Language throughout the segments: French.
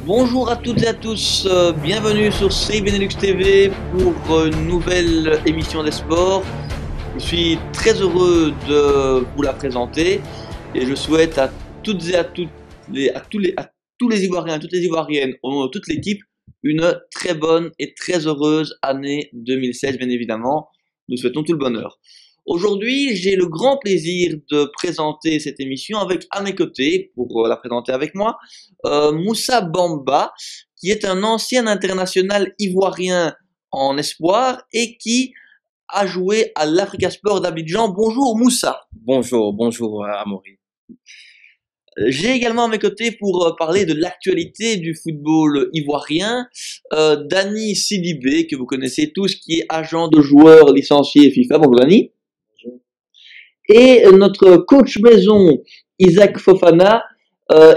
Bonjour à toutes et à tous, bienvenue sur CI Benelux TV pour une nouvelle émission des sports. Je suis très heureux de vous la présenter et je souhaite à toutes et à tous les Ivoiriens, toutes les Ivoiriennes, au nom de toute l'équipe, une très bonne et très heureuse année 2016, bien évidemment. Nous souhaitons tout le bonheur. Aujourd'hui, j'ai le grand plaisir de présenter cette émission avec à mes côtés, pour la présenter avec moi, Moussa Bamba, qui est un ancien international ivoirien en espoir et qui a joué à l'Africa Sport d'Abidjan. Bonjour Moussa. Bonjour Amaury. J'ai également à mes côtés pour parler de l'actualité du football ivoirien, Dani Sidibé, que vous connaissez tous, qui est agent de joueurs licenciés FIFA. Bonjour Dani. Et notre coach maison, Isaac Fofana.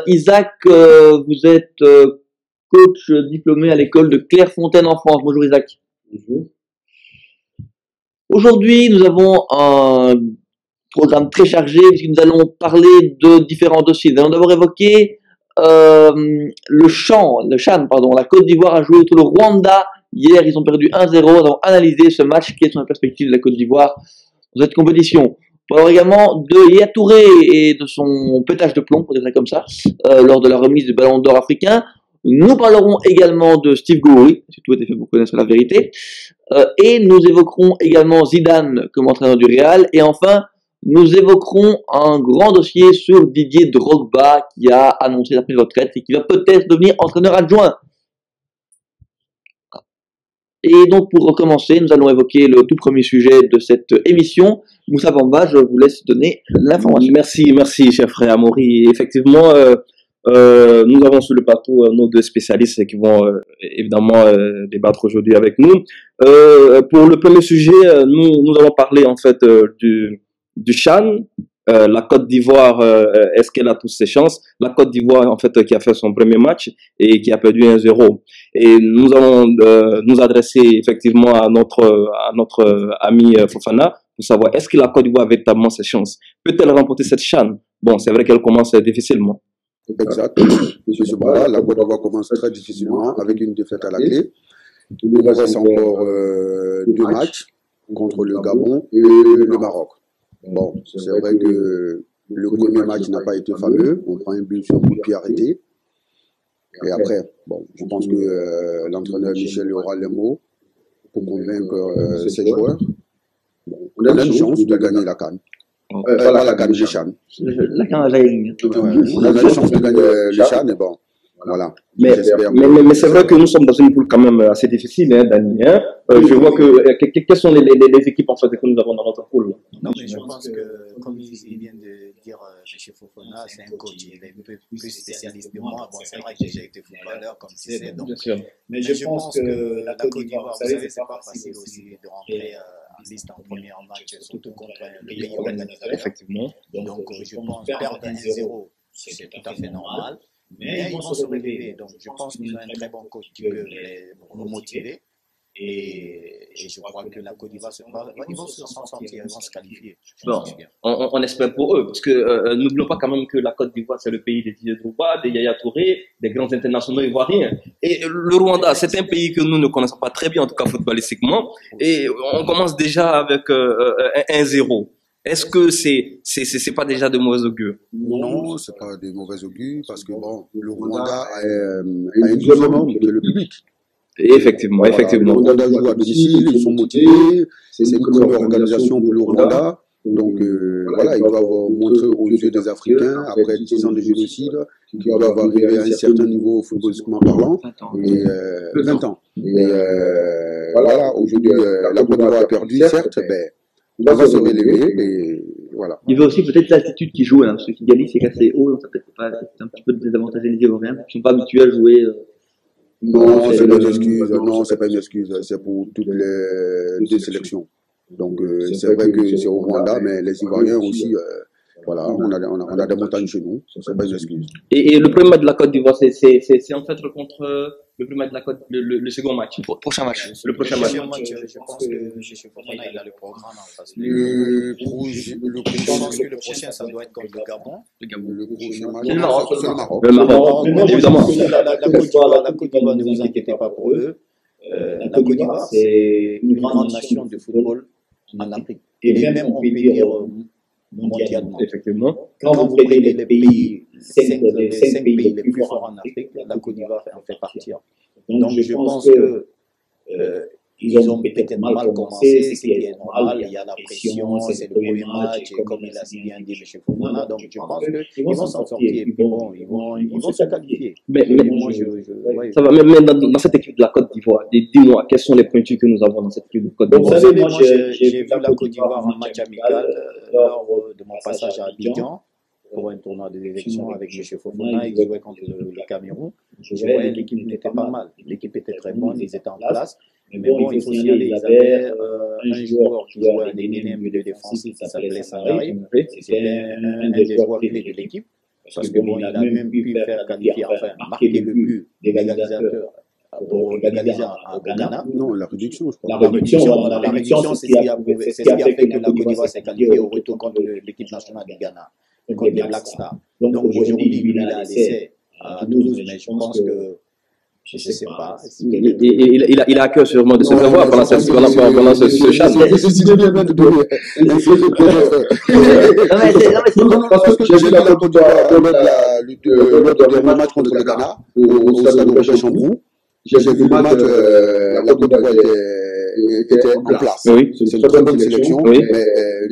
Isaac, vous êtes coach diplômé à l'école de Clairefontaine en France. Bonjour Isaac. Bonjour. Aujourd'hui, nous avons un programme très chargé puisque nous allons parler de différents dossiers. Nous allons d'abord évoquer le CHAN, la Côte d'Ivoire a joué contre le Rwanda. Hier, ils ont perdu 1-0. Nous allons analyser ce match qui est sur la perspective de la Côte d'Ivoire dans cette compétition. On parlera également de Yaya Touré et de son pétage de plomb, pour dire ça comme ça, lors de la remise du Ballon d'Or africain. Nous parlerons également de Steve Goury, si tout était fait pour connaître la vérité. Et nous évoquerons également Zidane comme entraîneur du Real. Et enfin, nous évoquerons un grand dossier sur Didier Drogba qui a annoncé sa prise de retraite et qui va peut-être devenir entraîneur adjoint. Et donc pour recommencer, nous allons évoquer le tout premier sujet de cette émission. Moussa Bamba, je vous laisse donner l'information. Merci cher frère Amaury. Effectivement, nous avons sur le plateau nos deux spécialistes qui vont évidemment débattre aujourd'hui avec nous. Pour le premier sujet, nous allons parler en fait du CHAN. La Côte d'Ivoire, est-ce qu'elle a toutes ses chances? La Côte d'Ivoire, en fait, qui a fait son premier match et qui a perdu 1-0. Et nous allons nous adresser effectivement à notre ami Fofana pour savoir est-ce que la Côte d'Ivoire a véritablement ses chances? Peut-elle remporter cette CHAN? Bon, c'est vrai qu'elle commence difficilement. Exact. Monsieur Bala, la Côte d'Ivoire commence très difficilement avec une défaite à la clé. Il nous reste encore deux matchs contre le Gabon et le Maroc. Bon, c'est vrai que le premier match n'a pas été fameux. On prend un but sur coup de pied arrêté. Et après, bon, je pense que l'entraîneur Michel aura les mots pour convaincre ses joueurs. Bon, on a une chance de gagner la CAN. Pas la CAN, le CHAN. La CAN, on a une chance de gagner le CHAN, et bon. Voilà. Mais c'est vrai que nous sommes dans une poule quand même assez difficile, hein, Dani. Hein. Je vois que quelles sont les équipes en fait que nous avons dans notre poule. Non, mais je pense que, comme il vient de dire M. Fofana, c'est un coach, il est un peu plus spécialiste que moi. Bon, c'est vrai que j'ai été footballeur, comme tu sais. Donc, mais je pense que la Côte d'Ivoire, vous savez, c'est pas facile aussi de rentrer en liste en premier match, surtout contre un pays organisateur. Effectivement. Donc, je pense perdre 1-0, c'est tout à fait normal. Mais ils vont se relever, donc je pense qu'ils ont un très bon coach qui peut les motiver. Et je crois que la Côte d'Ivoire, ils vont s'en sortir, ils vont se qualifier. Bon, on espère pour eux, parce que n'oublions pas quand même que la Côte d'Ivoire, c'est le pays des Didier Drogba, des Yaya Touré, des grands internationaux ivoiriens. Et le Rwanda, c'est un pays que nous ne connaissons pas très bien, en tout cas footballistiquement. Et on commence déjà avec 1-0. Est-ce que c'est pas déjà de mauvais augure? Non, c'est pas de mauvais augure parce que bon, le Rwanda a un deuxième homme qui est le public. Effectivement. Le Rwanda joue à domicile, ils sont motivés, c'est une première organisation pour le Rwanda. Donc voilà, ils doivent montrer aux yeux des Africains, après 10 ans de génocide, qu'ils doivent arriver à un certain niveau footballistiquement parlant, et 20 ans. Et voilà, aujourd'hui, la Côte d'Ivoire a perdu, certes, mais il va se relever et voilà. Il y avait aussi peut-être l'altitude qui joue, hein, parce que Kigali c'est assez haut, donc ça peut-être pas un petit peu désavantager les Ivoiriens, qui ne sont pas habitués à jouer. Non, c'est pas une excuse. Non, c'est pas une excuse. C'est pour toutes les deux sélections. Donc c'est vrai que c'est au Rwanda, mais les Ivoiriens aussi. Voilà, on a des montagnes chez nous, c'est pas une excuse. Et le premier match de la Côte d'Ivoire, c'est en fait contre le premier match de la Côte, le second match. Prochain match. Le prochain match. Je pense que M. Fofana, il a le programme en face. Le prochain, pense que le prochain, ça doit être contre le Gabon. Le prochain match, C'est le Maroc. c'est le Maroc. Le Maroc, évidemment. La Côte d'Ivoire, ne vous inquiétez pas pour eux. La Côte d'Ivoire, c'est une grande nation de football en Afrique. Et même, on peut dire mondialement. Effectivement. Quand vous prenez les pays, les 5 pays les plus forts en Afrique, la Côte d'Ivoire en fait partie. Donc, je pense que ils ont peut-être mal commencé, ce qui est normal, il y a la pression, c'est le premier match, et comme il a si bien dit M. Fofana, donc je pense qu'ils vont s'en sortir, et puis bon, ils vont se qualifier. Mais Moi, ouais. ça va, même dans cette équipe de la Côte d'Ivoire, dis-moi, quels sont les pointus que nous avons dans cette équipe de Côte Vous d'Ivoire? savez, moi, j'ai vu la Côte d'Ivoire en match amical lors de mon passage à Abidjan pour un tournoi des élections avec M. Fofana. Ils jouaient contre le Cameroun. Je voyais l'équipe n'était pas mal. L'équipe était très bonne, ils étaient en place. Mais bon, il faut signaler, ils avaient un joueur qui jouait un énorme milieu défensif qui s'appelait Sangaré. C'était un des joueurs clés de l'équipe. Parce que bon, il a même pu faire qualifier, enfin, marquer le but d'égalisateur pour égaliser au Ghana. Non, la réduction, je crois. La réduction, c'est ce qui a fait que la Côte d'Ivoire s'est qualifiée au retour contre l'équipe nationale du Ghana, contre les Black Stars. Donc aujourd'hui, il a laissé à 12, mais je pense que je ne sais pas. Il a à cœur sûrement de se revoir pendant ce chat. Parce que j'ai vu la Côte d'Ivoire lors du match contre le Ghana, au stade de Chambroux. J'ai vu le match, la Côte d'Ivoire était en place. Oui. C'est une très bonne sélection, Oui. mais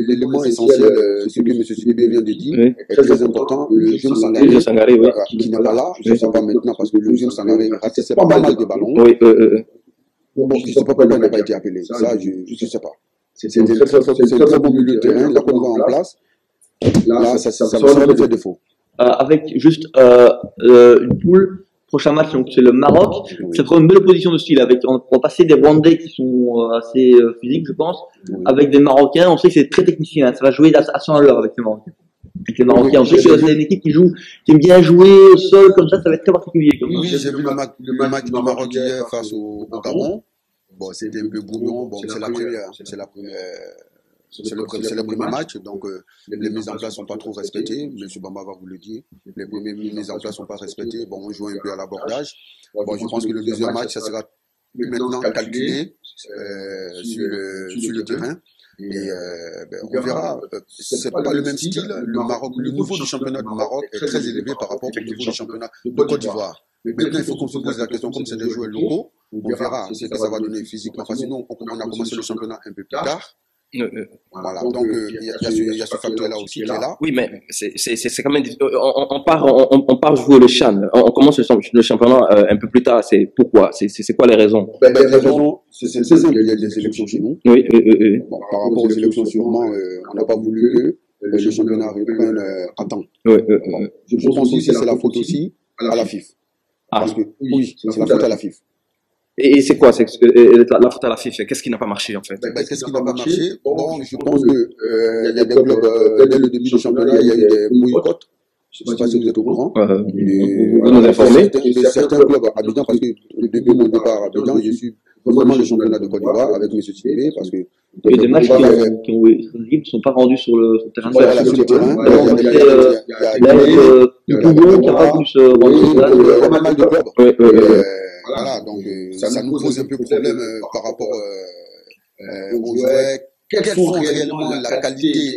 l'élément essentiel, ce que M. Sidibé vient de dire, Oui. est très important. Le jeune Le Sangaré, Sangaré, oui. qui n'est pas là, je ne sais pas maintenant, parce que le jeune Sangaré ratissait pas mal de ballons. Oui, Bon, je ne sais pas pourquoi il n'a pas été appelé. Ça, je ne sais pas. C'est un très bon milieu de terrain. La Côte d'Ivoire en place. Là, ça me semble faire défaut. Avec juste une poule. Prochain match, donc c'est le Maroc. Ça fera une belle opposition de style. On va passer des Rwandais qui sont assez physiques, je pense, avec des Marocains. On sait que c'est très technicien. Ça va jouer à 100 à l'heure avec les Marocains. Avec les Marocains, on sait que c'est une équipe qui aime bien jouer au sol comme ça. Ça va être très particulier. Oui, j'ai vu le match du Maroc hier face au Gabon. Bon, c'était un peu brouillon. Bon, c'est le premier match, donc les mises en place sont pas trop respectées. M. Bamba va vous le dire. Les premières mises en place sont pas respectées. Bon, on joue un peu à l'abordage. Bon, je pense que le deuxième match, ça sera maintenant calculé sur le terrain. Et on verra. C'est pas le même style. Le niveau du championnat du Maroc est très élevé par rapport au niveau du championnat de Côte d'Ivoire. Maintenant, il faut qu'on se pose la question, comme c'est des joueurs locaux, on verra ce que ça va donner physiquement. Parce que sinon, on a commencé le championnat un peu plus tard. Voilà, donc il y a ce facteur-là aussi qui est là. Oui, mais c'est quand même. On part jouer le Chan. On commence le championnat un peu plus tard. C'est pourquoi? C'est quoi les raisons? Les raisons, c'est simple. Il y a des élections chez nous. Oui. Bon, par rapport aux élections, sûrement, on n'a pas voulu que le championnat reprenne à temps. Oui. Je pense aussi que c'est la faute aussi à la FIF. Parce que oui, c'est la faute à la FIF. Et c'est quoi la faute à la FIFA? Qu'est-ce qui n'a pas marché en fait? Qu'est-ce qui n'a pas marché? Bon, je pense que il y a des clubs, dès le début du championnat, il y a eu des boycotts. Je ne sais pas si vous êtes au courant. Vous nous informez? Certains clubs à Abidjan, parce que depuis mon départ à Abidjan, je suis vraiment le championnat de Côte d'Ivoire avec M. Sidibé, parce que il y a des matchs qui ne sont pas rendus sur le terrain. Voilà, sur le terrain. Il y a du Bouillon qui n'a pas pu se rendre. Il y a pas mal de clubs. Oui. Voilà, donc ça nous pose un peu problème par rapport aux joueurs. Quelles sont réellement la qualité et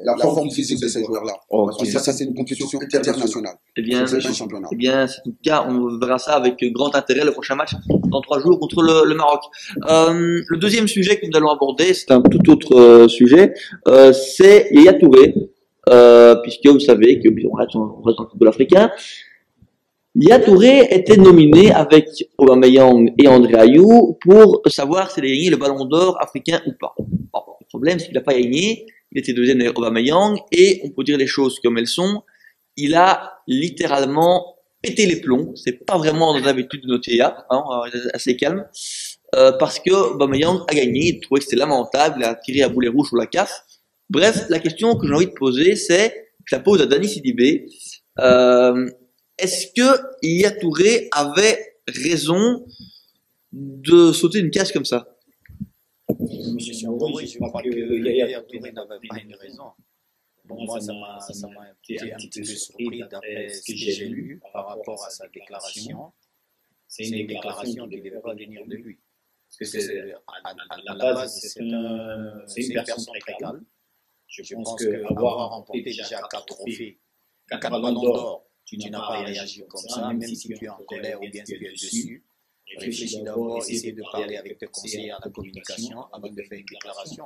la forme physique de ces joueurs-là? Parce que ça, c'est une compétition internationale. Eh bien, c'est un championnat. Eh bien, c'est tout cas, on verra ça avec grand intérêt le prochain match dans 3 jours contre le Maroc. Le deuxième sujet que nous allons aborder, c'est un tout autre sujet, c'est Yaya Touré, puisque vous savez qu'on reste dans le football africain. Yaya Touré était nominé avec Aubameyang et André Ayew pour savoir s'il allait gagner le Ballon d'Or africain ou pas. Bon, le problème, c'est qu'il n'a pas gagné. Il était deuxième avec Aubameyang et on peut dire les choses comme elles sont. Il a littéralement pété les plombs. C'est pas vraiment dans l'habitude de notre Yaya, assez calme, parce que Aubameyang a gagné. Il trouvait que c'était lamentable. Il a tiré à boulet rouge sur la CAF. Bref, la question que j'ai envie de poser, c'est, je la pose à Dani Sidibé. Est-ce que Yaya Touré avait raison de sauter une case comme ça? Monsieur Mori, je crois que Yaya Touré n'avait pas une raison. Bon, moi, ça m'a été un petit peu surpris d'après ce que j'ai lu par rapport à sa déclaration. C'est une déclaration qui ne devait pas venir de lui. Parce que à la base, c'est une personne très calme. Je pense qu'avoir remporté déjà 4 trophées, 4 ballons d'or, tu n'as pas réagi comme ça, même si tu es en colère ou bien si tu es dessus. Réfléchis d'abord, essayer de parler avec tes conseillers à la communication avant de faire une déclaration.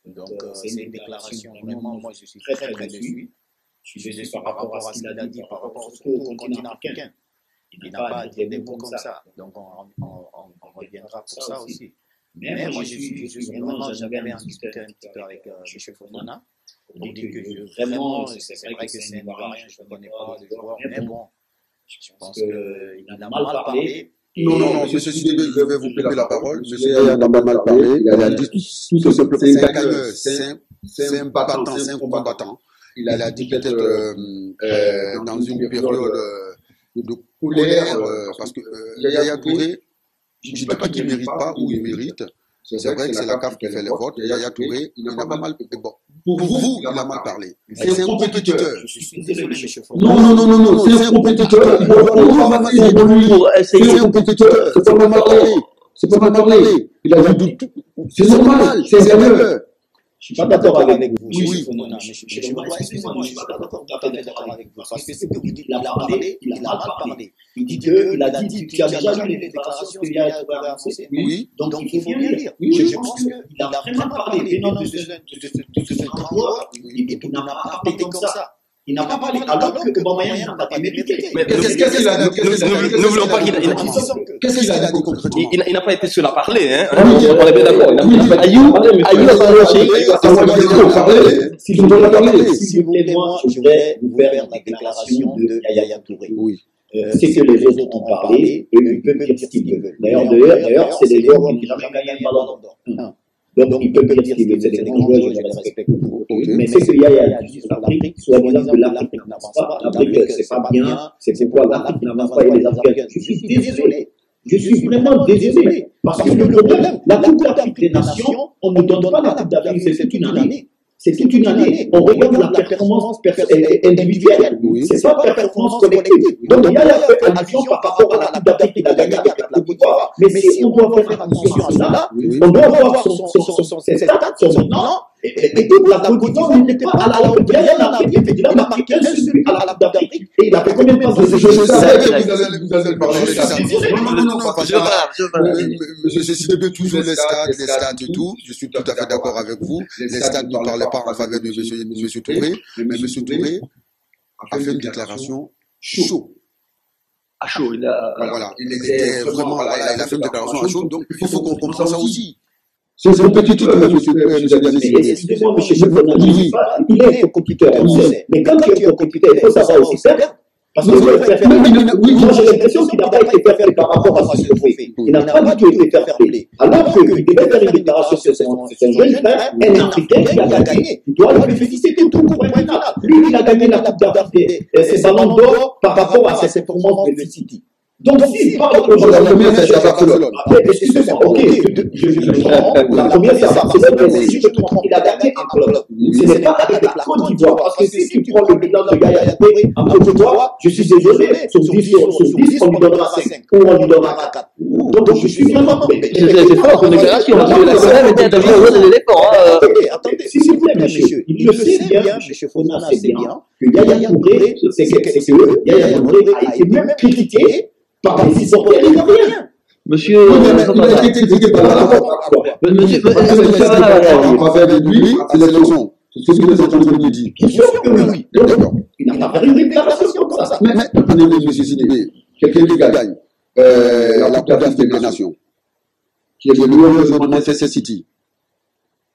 Donc, c'est une déclaration, vraiment, moi je suis très très déçu. Je suis déçu par rapport à ce qu'il a dit, par rapport surtout au continent africain. Il n'a pas dit des mots comme ça. Donc, on reviendra pour ça aussi. Mais moi, je suis vraiment, j'avais en discuté un petit peu avec M. Fofana. Pour dire que vraiment, c'est vrai que c'est un Ivoirien, je ne connais pas le joueur, mais bon, je pense qu'il a mal parlé. Non, monsieur Sidibé, je vais vous couper la parole. Monsieur Yaya n'a pas mal parlé. Il a dit tout simplement, c'est un gagneur, c'est un battant, c'est un combattant. Il a dit peut-être dans une période de colère, parce que Yaya Touré, je ne dis pas qu'il ne mérite pas ou il mérite. C'est vrai que c'est la CAF qui fait les votes. Yaya Touré, il a pas mal. Bon, pour vous, il a mal parlé. C'est un compétiteur. Je suis désolé, monsieur Fofana. Non, c'est un compétiteur. C'est un compétiteur. C'est pas mal parlé. C'est pas mal parlé. Il a dit tout. C'est normal. C'est un gagneur. Je ne suis pas d'accord avec vous. Oui. Excusez-moi, je ne suis pas d'accord avec vous. Parce que ce que vous dites, il a parlé, il a mal parlé. Il dit qu'il a dit, tu as déjà lu les déclarations qu'il y a annoncées. Oui. Donc il faut bien lire. Je pense qu'il a vraiment parlé de ce grand joueur. Il n'a pas parlé comme ça. Il n'a pas parlé, alors que Bamaya n'a pas mérité. Mais qu'est-ce qu'il a dit? N'oublions pas qu'il a. Qu'est-ce qu'il a dit concrètement? Il n'a pas été seul à parler, hein. On est bien d'accord. Ayou a parlé. Si vous voulez parler. Si vous voulez, moi, je vais vous faire la déclaration de Yaya Touré. Oui. C'est que les autres ont parlé et ils peuvent dire ce qu'ils veulent. D'ailleurs, c'est des joueurs qui n'ont jamais gagné un ballon d'or. Donc, ils peuvent dire ce qu'ils veulent. C'est des grands joueurs, je les respecte beaucoup. Mais c'est que Yaya a dit sur l'Afrique, soi-disant que l'Afrique n'avance pas. L'Afrique, c'est pas bien. C'est pourquoi l'Afrique n'avance pas et les Africains. Je suis désolé. Je suis vraiment désolé. Parce que le problème, la Coupe d'Afrique des Nations, on ne donne pas la Coupe d'Afrique, c'est une année. C'est toute une année. On regarde la performance individuelle. Oui. C'est pas performance collective. Donc, il y a fait attention par rapport à la Coupe d'Afrique qu'il a gagnée avec la Côte d'Ivoire. Mais si on doit faire attention à cela, on doit voir ses stats, son bilan, et toute la Côte d'Ivoire n'était pas à la hauteur. Il a marqué 15 à la Coupe d'Afrique. Et il a fait combien de temps? Je savais que vous allez parler des stats. Non, pas ça. Monsieur Sidibé, toujours les stats et tout. Je suis tout à fait d'accord avec vous. Les stats ne parlaient pas en faveur de monsieur Touré, mais monsieur Touré a fait une déclaration chaud. À chaud, Voilà, il était vraiment là, il a fait une déclaration à chaud, donc il faut qu'on comprenne ça aussi. C'est un compétiteur, monsieur. Excusez-moi, monsieur Fofana, il est un compétiteur, mais quand tu es un compétiteur, il faut savoir aussi perdre. Parce que moi j'ai l'impression qu'il n'a pas été fair play par rapport à ce qu'il fait. Il n'a pas du tout été fair play. Alors qu'il devait faire une déclaration sur son jeune frère, un Africain qui a gagné. Il doit le féliciter tout pour un final. Lui, il a gagné la Coupe d'Afrique, ses ballons d'or par rapport à ses performances de City. Donc, s'il parle aujourd'hui, la première, c'est à Barcelone. Après, excusez-moi, ok, la première, c'est à Barcelone, mais si je te trompe, il a gagné un club. Ce n'est pas avec la Côte d'Ivoire, parce que si tu prends le bilan de Yaya Touré en Côte d'Ivoire, je suis désolé, sur 10, on lui donnera 5, ou on lui donnera 4. Donc, je suis vraiment. C'est fort comme déclaration, parce que la Colère était un joueur de l'éléphant. Attendez, s'il vous plaît, monsieur, il le sait bien, monsieur Fofana sait bien, que Yaya Touré, c'est que Yaya Touré a été même critiqué par les supporters ivoiriens. Monsieur, Il a été critiqué par la monsieur, on va faire de lui, c'est l'élection. C'est ce que les entreprises disent. Bien sûr que oui. D'accord. Il n'a pas fait une déclaration comme ça. Mais, attendez, monsieur Sidibé, quelqu'un qui gagne la Coupe d'Afrique des Nations, qui est le meilleur joueur de Manchester City,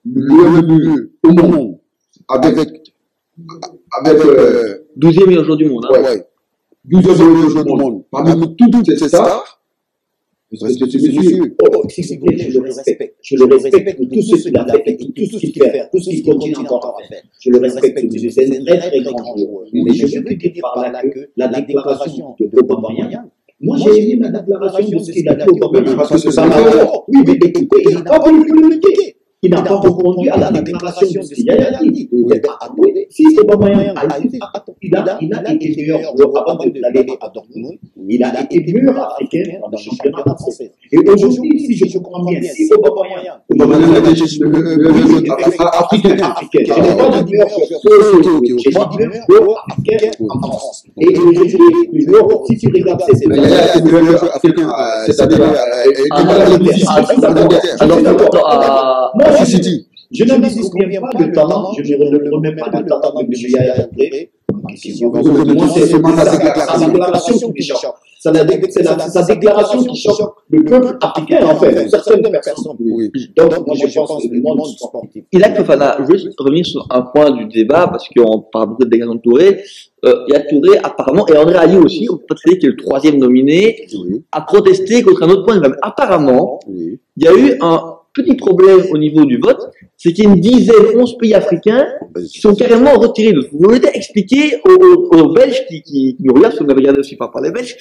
le mieux au monde, avec 12e meilleur joueur du monde. ouais, 12 joueurs du monde, parmi toutes ces stars, je respecte ce monsieur. Si vous voulez, je le respecte. Je le respecte pour tout ce qu'il a fait et tout ce qu'il fait faire, tout ce qu'il continue encore à faire. Je le respecte, monsieur. C'est un très très grand joueur. Mais je veux te dire par là que la déclaration de Aubameyang, moi j'ai aimé la déclaration de ce qu'il a dit au Aubameyang. Parce que Ça m'a. Oui, mais écoutez, il n'a pas voulu communiquer. qui n'a pas répondu à la déclaration de ce qu'il a dit. Attendez, si Aubameyang a été meilleur joueur avant d'aller à Dortmund, il a été meilleur africain dans le championnat français. Et aujourd'hui, si je comprends bien, si Aubameyang a été africain, je n'ai pas dit meilleur joueur africain en France. Et aujourd'hui, le joueur, si tu regardes ces il a été meilleur joueur africain, c'est-à-dire je ne discute pas de talent, je ne remets pas de talent de Yaya Touré. C'est sa déclaration qui choque. C'est sa déclaration qui choque le peuple africain, en fait, certaines personnes. Donc, moi, je pense que le monde sportif. Ilak Fofana, je veux juste revenir sur un point du débat, parce qu'on parle beaucoup de déclaration de Touré. Yaya Touré, apparemment, et André Ali aussi, on peut pas dire qu'il est le troisième nominé, a protesté contre un autre point. Apparemment, il y a eu un petit problème au niveau du vote, c'est qu'il y a une dizaine, 11 pays africains qui sont carrément retirés. Vous voulez expliquer aux Belges qui nous regardent, parce que vous avez regardé aussi par les Belges,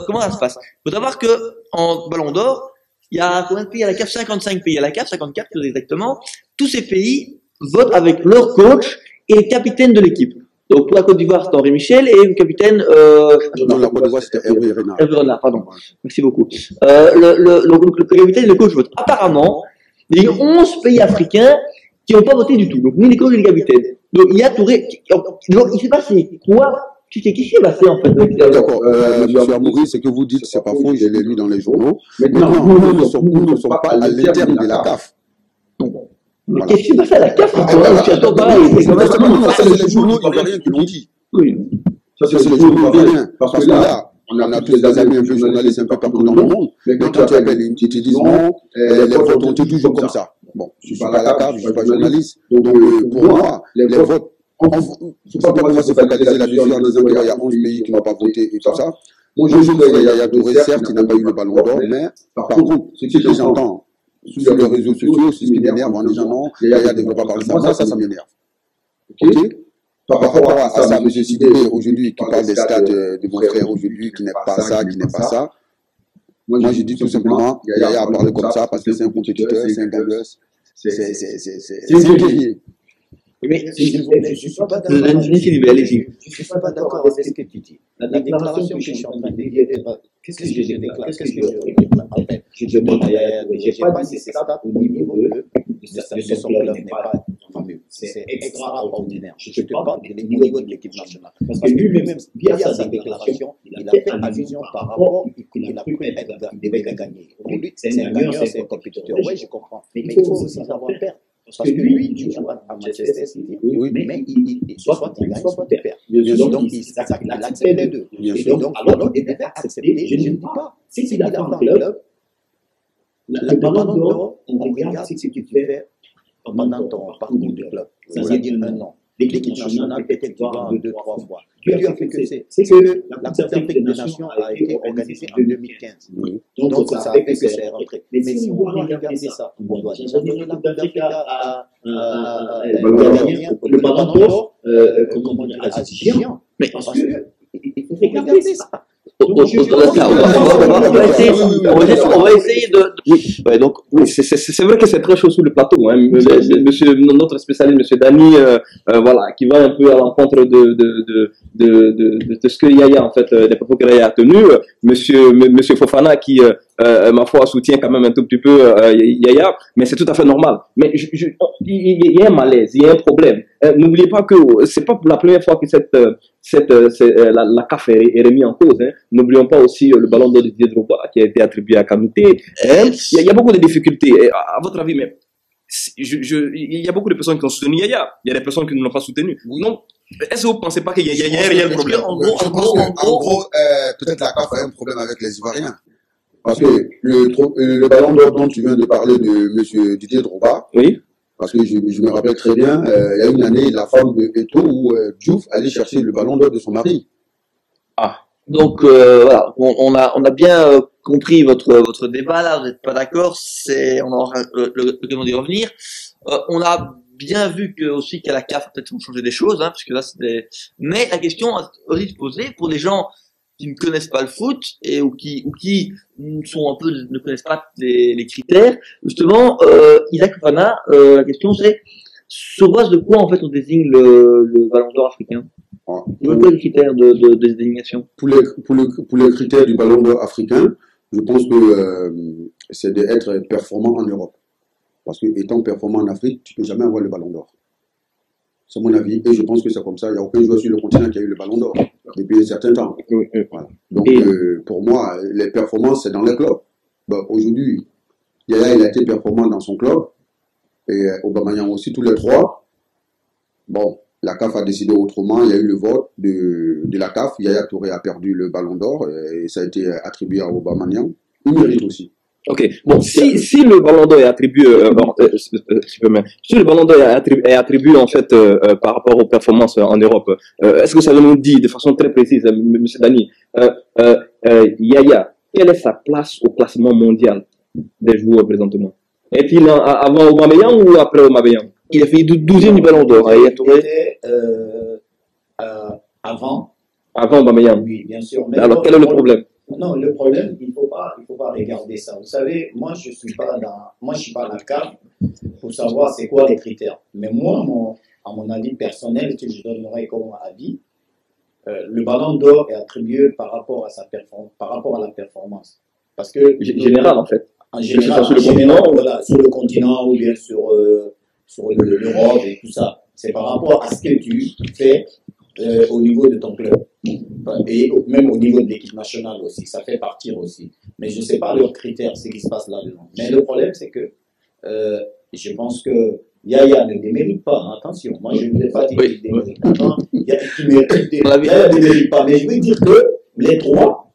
comment ça se passe? Il faut savoir que en Ballon d'Or, il y a combien de pays à la CAF? 55 pays à la CAF, 54 plus exactement. Tous ces pays votent avec leur coach et le capitaine de l'équipe. Donc pour la Côte d'Ivoire, c'était Henri Michel, et le capitaine Dans la Côte d'Ivoire, c'était Hervé Renard. Hervé Renard, pardon. Merci beaucoup. Le capitaine et le coach votent. Apparemment, il y a 11 pays africains qui n'ont pas voté du tout. Donc ni les coachs ni les capitaines. Donc il y a Touré. Donc il s'est passé quoi? Qu'est-ce qui s'est passé en fait? D'accord, monsieur Amoury, ce que vous dites, c'est pas faux, je l'ai lu dans les journaux. Maintenant, nous ne sommes pas à l'interne de la CAF. Mais qu'est-ce qui s'est passé à la CAF? C'est les journaux ivoiriens qui l'ont dit. Oui. Ça, c'est les journaux ivoiriens. Parce que là, on a tous des amis un peu journalistes un peu partout dans le monde. Mais quand tu appelles une petite édition, les votes ont été toujours comme ça. Bon, je suis pas à la CAF, je suis pas journaliste. Donc, pour moi, les votes, c'est pas pour moi se focaliser là-dessus en disant qu'il y a 11 pays qui n'ont pas voté et tout ça. Moi, je joue Yaya Touré, certes, il n'a pas eu le ballon d'or, mais par contre, ce que j'entends sur les réseaux sociaux, c'est ce qui m'énerve en disant non, Yaya ne veut pas parler de ça. Moi, ça m'énerve. Ok? Par rapport à ça, M. Sidé, aujourd'hui, qui parle des stades de mon frère aujourd'hui, qui n'est pas ça, qui n'est pas ça. Moi, je dis tout simplement, Yaya a parlé comme ça parce que c'est un compétiteur, c'est un gambler, c'est un guerrier. Mais Je ne suis pas d'accord avec ce que tu dis. La déclaration que je suis en train de dire, qu'est-ce que je déclare? Qu'est-ce que je demande à Yaya Touré? Je n'ai pas dit c'est ça au niveau de son club n'est pas fameux. C'est extraordinaire. Je te parle du niveau de l'équipe nationale. Parce que lui-même, via sa déclaration, il a fait allusion par rapport qu'il a pu être, il devait gagner. Pour lui, c'est un gagnant, c'est un compétiteur. Oui, je comprends. Mais il faut aussi savoir perdre. Parce que lui, il joue à Manchester City, mais soit il gagne, soit il perd. Donc, il accepte les deux. Et donc, alors, il devait accepter, je ne dis pas, si il a fait un club, le ballon d'or, on regarde ce que tu fais pendant ton parcours de club. Ça veut dire un an. L'équipe nationale, peut-être 2, 3 fois. Tu as fait que c'est que la Coupe d'Afrique des Nations a été organisée en 2015. Donc, ça a fait que c'est rentré. Mais si on doit regarder ça, on doit donner la Coupe d'Afrique à le ballon d'or, comment dire, à Géant. Mais parce que, il faut regarder ça. On va essayer de. Ouais, donc, oui, c'est vrai que c'est très chaud sur le plateau, hein. Notre spécialiste, monsieur Dany, voilà, qui va un peu à l'encontre de ce que Yaya, en fait, des propos que Yaya a tenus. Monsieur Fofana, qui, ma foi, soutient quand même un tout petit peu Yaya, mais c'est tout à fait normal. Mais il y a un malaise, il y a un problème. N'oubliez pas que c'est pas pour la première fois que la CAF est remise en cause. Hein. N'oublions pas aussi le ballon d'or de Didier Drogba qui a été attribué à Kanouté. Hein. Il y a beaucoup de difficultés. Et à votre avis, mais il y a beaucoup de personnes qui ont soutenu Yaya. Il y a des personnes qui ne l'ont pas soutenu. Non. Est-ce que vous ne pensez pas qu'il y a un réel problème? En gros, peut-être la CAF a un problème avec les Ivoiriens. Parce que le ballon d'or dont tu viens de parler de M. Didier Drogba, oui. Parce que je me rappelle très bien, il y a une année, la femme de Eto'o où Diouf allait chercher le ballon d'or de son mari. Ah. Donc voilà, on a bien compris votre débat là. Vous n'êtes pas d'accord, on aura l'occasion d'y revenir. On a bien vu que aussi qu'à la CAF peut-être vont changer des choses, hein, parce que là mais la question a aussi se poser pour les gens qui ne connaissent pas le foot et ou qui sont un peu ne connaissent pas les critères. Justement, Isaac Fofana, la question c'est sur base de quoi en fait on désigne le Ballon d'Or africain? C'est quoi les critères de désignation? Pour les critères du Ballon d'Or africain, je pense que c'est d'être performant en Europe. Parce que étant performant en Afrique, tu ne peux jamais avoir le Ballon d'Or. C'est mon avis. Et je pense que c'est comme ça. Il n'y a aucun joueur sur le continent qui a eu le Ballon d'Or depuis un certain temps. Voilà. Donc, pour moi, les performances, c'est dans les clubs. Bon, aujourd'hui, Yaya, il a été performant dans son club. Et Aubameyang aussi, tous les trois. Bon, la CAF a décidé autrement. Il y a eu le vote de la CAF. Yaya Touré a perdu le Ballon d'Or. Et ça a été attribué à Aubameyang. Il mérite aussi. Ok, bon, si le Ballon d'Or est attribué, si le Ballon d'Or est attribué en fait par rapport aux performances en Europe, est-ce que ça nous dit de façon très précise, M. Dani, Yaya, quelle est sa place au classement mondial des joueurs présentement? Est-il avant Aubameyang ou après Aubameyang? Il a fini 12e du Ballon d'Or. Il était avant Aubameyang. Oui, bien sûr. Mais alors, quel est le problème? Non, le problème, il faut pas regarder ça. Vous savez, moi, je suis pas à la CAF pour savoir c'est quoi les critères. Mais moi, à mon avis personnel, que je donnerai comme avis, le Ballon d'Or est attribué par rapport à la performance. Parce que général, en fait. En général, sur le continent, voilà, sur le continent ou bien sur l'Europe et tout ça. C'est par rapport à ce que tu fais au niveau de ton club. Et même au niveau de l'équipe nationale aussi, ça fait partir aussi. Mais je ne sais pas leurs critères, ce qui se passe là-dedans. Mais le problème, c'est que je pense que Yaya ne démérite pas, hein, attention. Moi, je ne voulais pas dire qu'il démérite. Yaya ne démérite pas, mais je veux dire que les trois,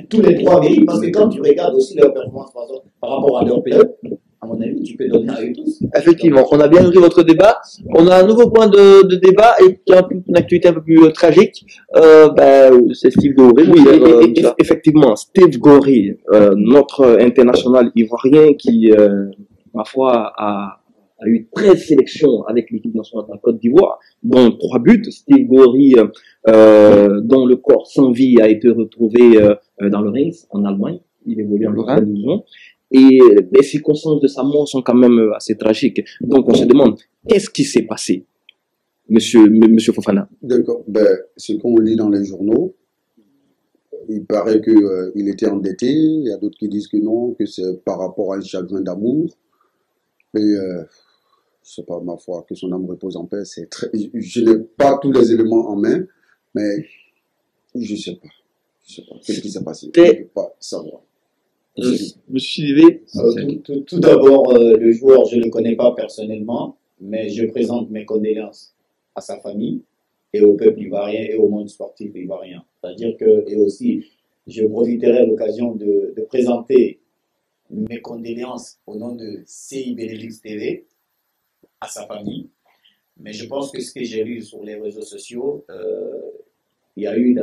tous les trois méritent, parce que quand tu regardes aussi leur performance par rapport à leur club, à mon avis, tu peux donner à eux tous. Effectivement, on a bien noté votre débat. On a un nouveau point de débat et qui a une actualité un peu plus tragique. C'est Steve Gorry. Oui, effectivement, Steve Gorry, notre international ivoirien qui, ma foi, a eu 13 sélections avec l'équipe nationale de la Côte d'Ivoire, dont 3 buts. Steve Gorry, dont le corps sans vie a été retrouvé dans le Reims, en Allemagne. Il évolue en 12 ans. Et les circonstances de sa mort sont quand même assez tragiques. Donc on se demande, qu'est-ce qui s'est passé, monsieur Fofana? D'accord. Ce qu'on lit dans les journaux, il paraît qu'il était endetté. Il y a d'autres qui disent que non, que c'est par rapport à un chagrin d'amour. Et je sais pas, ma foi, que son âme repose en paix. Je n'ai pas tous les éléments en main, mais je sais pas. Je sais pas. Qu'est-ce qui s'est passé? Je ne peux pas savoir. Tout d'abord, le joueur, je ne le connais pas personnellement, mais je présente mes condoléances à sa famille et au peuple ivoirien et au monde sportif ivoirien. C'est-à-dire que, et aussi, je profiterai de l'occasion de présenter mes condoléances au nom de CI Benelux TV à sa famille. Mais je pense que ce que j'ai lu sur les réseaux sociaux, il y a eu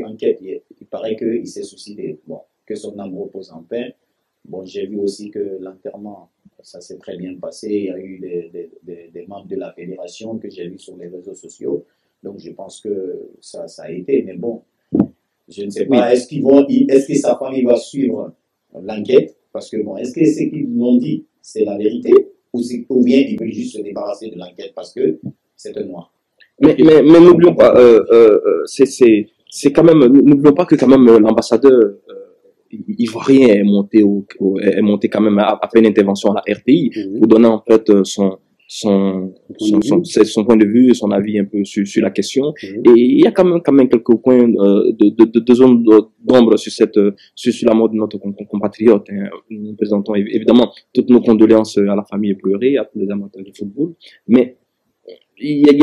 enquête. Il paraît qu'il s'est suicidé. Bon, que son âme repose en paix. Bon, j'ai vu aussi que l'enterrement, ça s'est très bien passé. Il y a eu des membres de la fédération que j'ai vu sur les réseaux sociaux. Donc, je pense que ça a été. Mais bon, je ne sais pas. Est-ce que sa famille va suivre l'enquête? Parce que bon, est-ce que ce qu'ils nous ont dit, c'est la vérité? Ou bien ils veulent juste se débarrasser de l'enquête parce que c'est un noir? Mais n'oublions pas, c'est quand même, n'oublions pas que quand même l'ambassadeur ivoirien est monté quand même après une intervention à la RTI pour donner en fait son point de vue, son avis un peu sur la question. Et il y a quand même quelques points de zone d'ombre sur la mort de notre compatriote. Nous présentons évidemment toutes nos condoléances à la famille éplorée, à tous les amateurs de football. Mais il est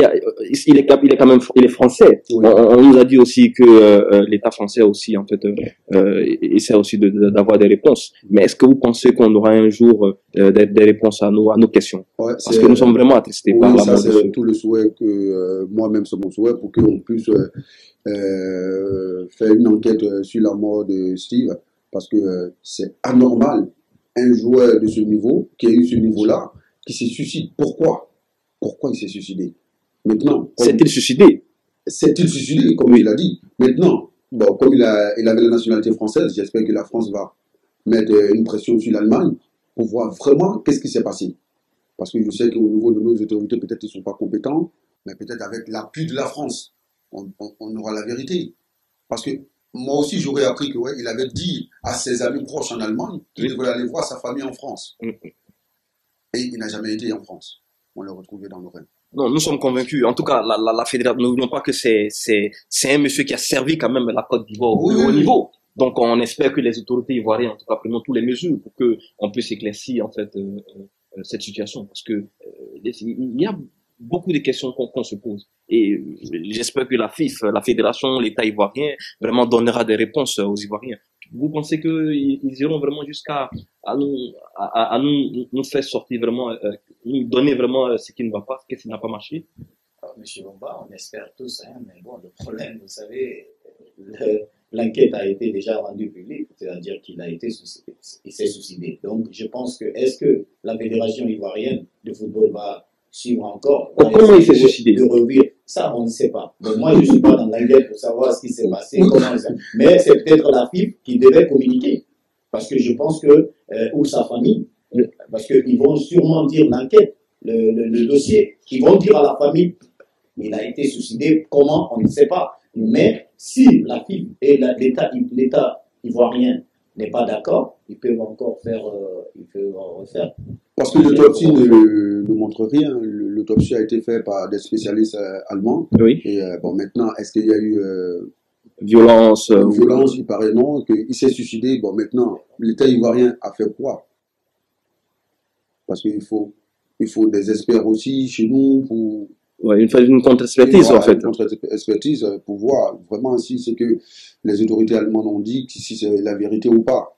français. On nous a dit aussi que l'État français aussi en fait essaie aussi d'avoir des réponses. Mais est-ce que vous pensez qu'on aura un jour des réponses à nos questions? Parce que nous sommes vraiment attristés par la mort. C'est surtout le souhait que moi-même c'est mon souhait pour qu'on puisse faire une enquête sur la mort de Steve, parce que c'est anormal un joueur de ce niveau qui a eu ce niveau-là qui se suicide. Pourquoi il s'est suicidé? Maintenant. S'est-il suicidé? S'est-il suicidé, comme il l'a dit? Maintenant, bon, comme il avait la nationalité française, j'espère que la France va mettre une pression sur l'Allemagne pour voir vraiment qu'est-ce qui s'est passé. Parce que je sais qu'au niveau de nos autorités, peut-être ils ne sont pas compétents, mais peut-être avec l'appui de la France, on aura la vérité. Parce que moi aussi, j'aurais appris que, ouais, il avait dit à ses amis proches en Allemagne qu'il devait aller voir sa famille en France. Et il n'a jamais été en France. On l'a retrouvé dans nos rêves. Non, nous sommes convaincus. En tout cas, la fédération, n'oublions pas que c'est un monsieur qui a servi quand même la Côte d'Ivoire au haut niveau. Donc, on espère que les autorités ivoiriennes, en tout cas, prennent toutes les mesures pour que on puisse éclaircir, en fait, cette situation. Parce que, il y a beaucoup de questions qu'on se pose. Et j'espère que la FIF, la fédération, l'État ivoirien, vraiment donnera des réponses aux Ivoiriens. Vous pensez qu'ils iront vraiment jusqu'à nous faire sortir vraiment, nous donner vraiment ce qui ne va pas, ce qui n'a pas marché? Monsieur Bomba, on espère tous, hein, mais bon, le problème, vous savez, l'enquête a été déjà rendue publique, c'est-à-dire qu'il a été suicidé, il s'est suicidé. Donc, je pense que, est-ce que la Fédération ivoirienne de football va suivre encore? Comment il s'est suicidé? De revivre. Ça, on ne sait pas. Donc, moi, je ne suis pas dans l'enquête pour savoir ce qui s'est passé, mais c'est peut-être la FIF qui devait communiquer. Parce que je pense que, ou sa famille, parce qu'ils vont sûrement dire l'enquête, le dossier, ils vont dire à la famille, il a été suicidé, comment, on ne sait pas. Mais si la FIF et l'État ivoirien n'est pas d'accord, ils peuvent encore faire, ils peuvent refaire. Parce que l'autopsie ne montre rien. L'autopsie a été faite par des spécialistes allemands. Oui. Et bon, maintenant, est-ce qu'il y a eu violence? Violence, il paraît non, qu'il s'est suicidé. Bon, maintenant, l'État ivoirien a fait quoi? Parce qu'il faut des experts aussi chez nous pour... Ouais, une contre-expertise, en fait. Une contre-expertise pour voir vraiment si c'est que les autorités allemandes ont dit, si c'est la vérité ou pas.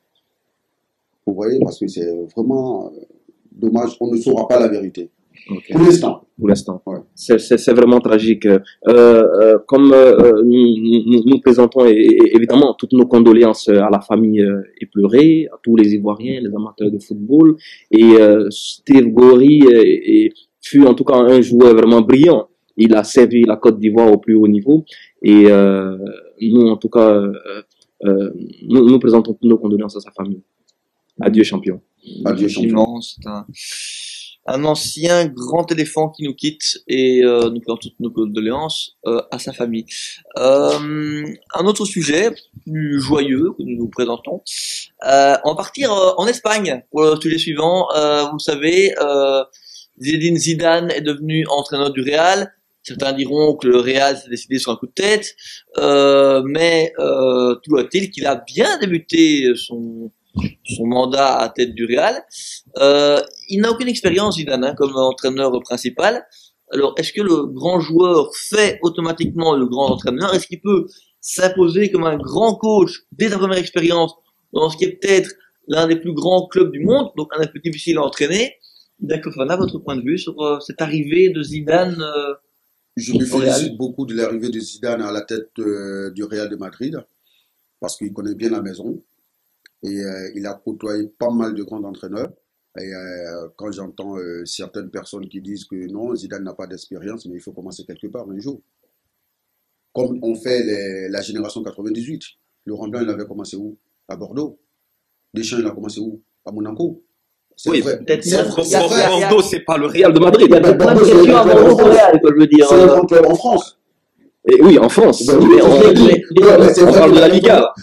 Vous voyez, parce que c'est vraiment dommage, on ne saura pas la vérité. Okay. Pour l'instant. Pour l'instant. Ouais. C'est vraiment tragique. Comme nous présentons évidemment toutes nos condoléances à la famille éplorée, à tous les Ivoiriens, les amateurs de football. Et Steve Gori fut en tout cas un joueur vraiment brillant. Il a servi la Côte d'Ivoire au plus haut niveau. Et nous, en tout cas, nous présentons toutes nos condoléances à sa famille. Adieu champion. Adieu champion. C'est un ancien grand éléphant qui nous quitte et nous faisons toutes nos condoléances à sa famille. Un autre sujet plus joyeux que nous nous présentons. On va partir en Espagne pour le sujet suivant. Vous savez, Zinedine Zidane est devenu entraîneur du Real. Certains diront que le Real s'est décidé sur un coup de tête, mais tout est-il qu'il a bien débuté son mandat à tête du Real. Il n'a aucune expérience, Zidane, hein, comme entraîneur principal. Alors, est-ce que le grand joueur fait automatiquement le grand entraîneur? Est-ce qu'il peut s'imposer comme un grand coach dès sa première expérience dans ce qui est peut-être l'un des plus grands clubs du monde, donc un des plus difficiles à entraîner? D'accord, Fana, votre point de vue sur cette arrivée de Zidane Je me félicite beaucoup de l'arrivée de Zidane à la tête du Real de Madrid, parce qu'il connaît bien la maison. Et il a côtoyé pas mal de grands entraîneurs. Et quand j'entends certaines personnes qui disent que non, Zidane n'a pas d'expérience, mais il faut commencer quelque part un jour. Comme on fait la génération 98. Laurent Blanc, il avait commencé où? À Bordeaux. Deschamps, il a commencé où? À Monaco. Oui, peut-être Bordeaux, c'est pas le Real de Madrid. Il y a plein de questions à Bordeaux-Real, je veux dire. C'est un grand club en France. Et oui, en France. Ben, on parle de la Liga.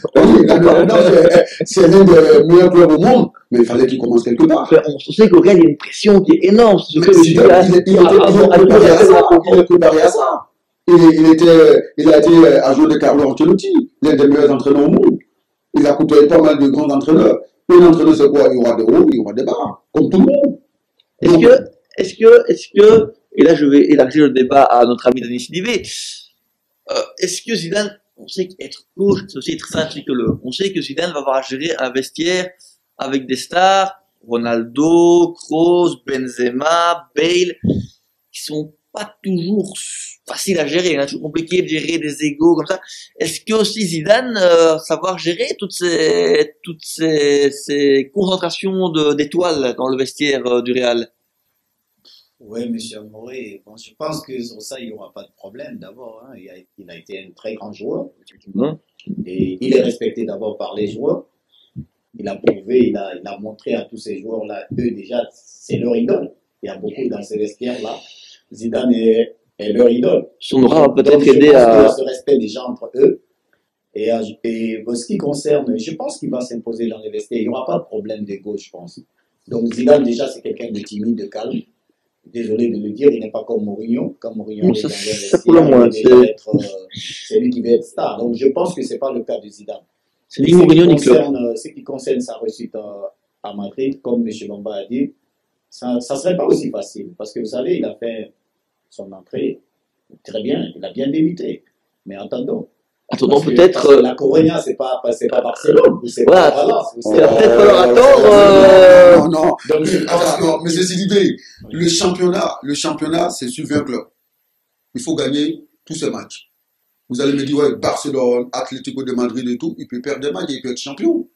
C'est l'un des meilleurs clubs au monde, mais il fallait qu'il commence quelque part. On sait qu'au Real, il y a une pression qui est énorme. Il est préparé à ça. Il a été agent de Carlo Ancelotti, l'un des meilleurs entraîneurs au monde. Il a côtoyé pas mal de grands entraîneurs. Un entraîneur, c'est quoi? Il y aura des hauts, il y aura des bas, comme tout le monde. Est-ce que, et là je vais élargir le débat à notre ami Denis Sidivé, est-ce que Zidane, on sait qu'être coach, c'est aussi être fin psychologue. On sait que Zidane va avoir à gérer un vestiaire avec des stars, Ronaldo, Kroos, Benzema, Bale, qui sont pas toujours faciles à gérer, hein, c'est compliqué de gérer des égos comme ça. Est-ce que aussi Zidane savoir gérer toutes ces concentrations d'étoiles dans le vestiaire du Real? Oui, monsieur Amoré, bon, je pense que sur ça, il n'y aura pas de problème d'abord. Hein. Il a été un très grand joueur, effectivement. Et il est respecté d'abord par les joueurs. Il a prouvé, il a montré à tous ces joueurs-là, eux déjà, c'est leur idole. Il y a beaucoup dans ces vestiaires-là. Zidane est leur idole. Son aura va peut-être Donc, aider à... se respect déjà entre eux. Et ce qui concerne, je pense qu'il va s'imposer dans les vestiaires. Il n'y aura pas de problème d'ego, je pense. Donc Zidane, déjà, c'est quelqu'un de timide, de calme. Désolé de le dire, il n'est pas comme Mourinho. Comme Mourinho, ça pour le moins. C'est lui qui veut être star. Donc je pense que ce n'est pas le cas de Zidane. C'est ni Mourinho ni Klopp. Ce qui concerne sa réussite à Madrid, comme M. Bamba a dit, ça ne serait pas aussi facile. Parce que vous savez, il a fait son entrée très bien, il a bien débuté. Mais attendons. Attendons peut-être. La Coronia, c'est pas Barcelone. Voilà, il va peut-être falloir attendre. Non. Donc, Attention, monsieur Sidibé, le championnat, c'est suivre un club. Il faut gagner tous ces matchs. Vous allez me dire, ouais, Barcelone, Atlético de Madrid et tout, il peut perdre des matchs et il peut être champion.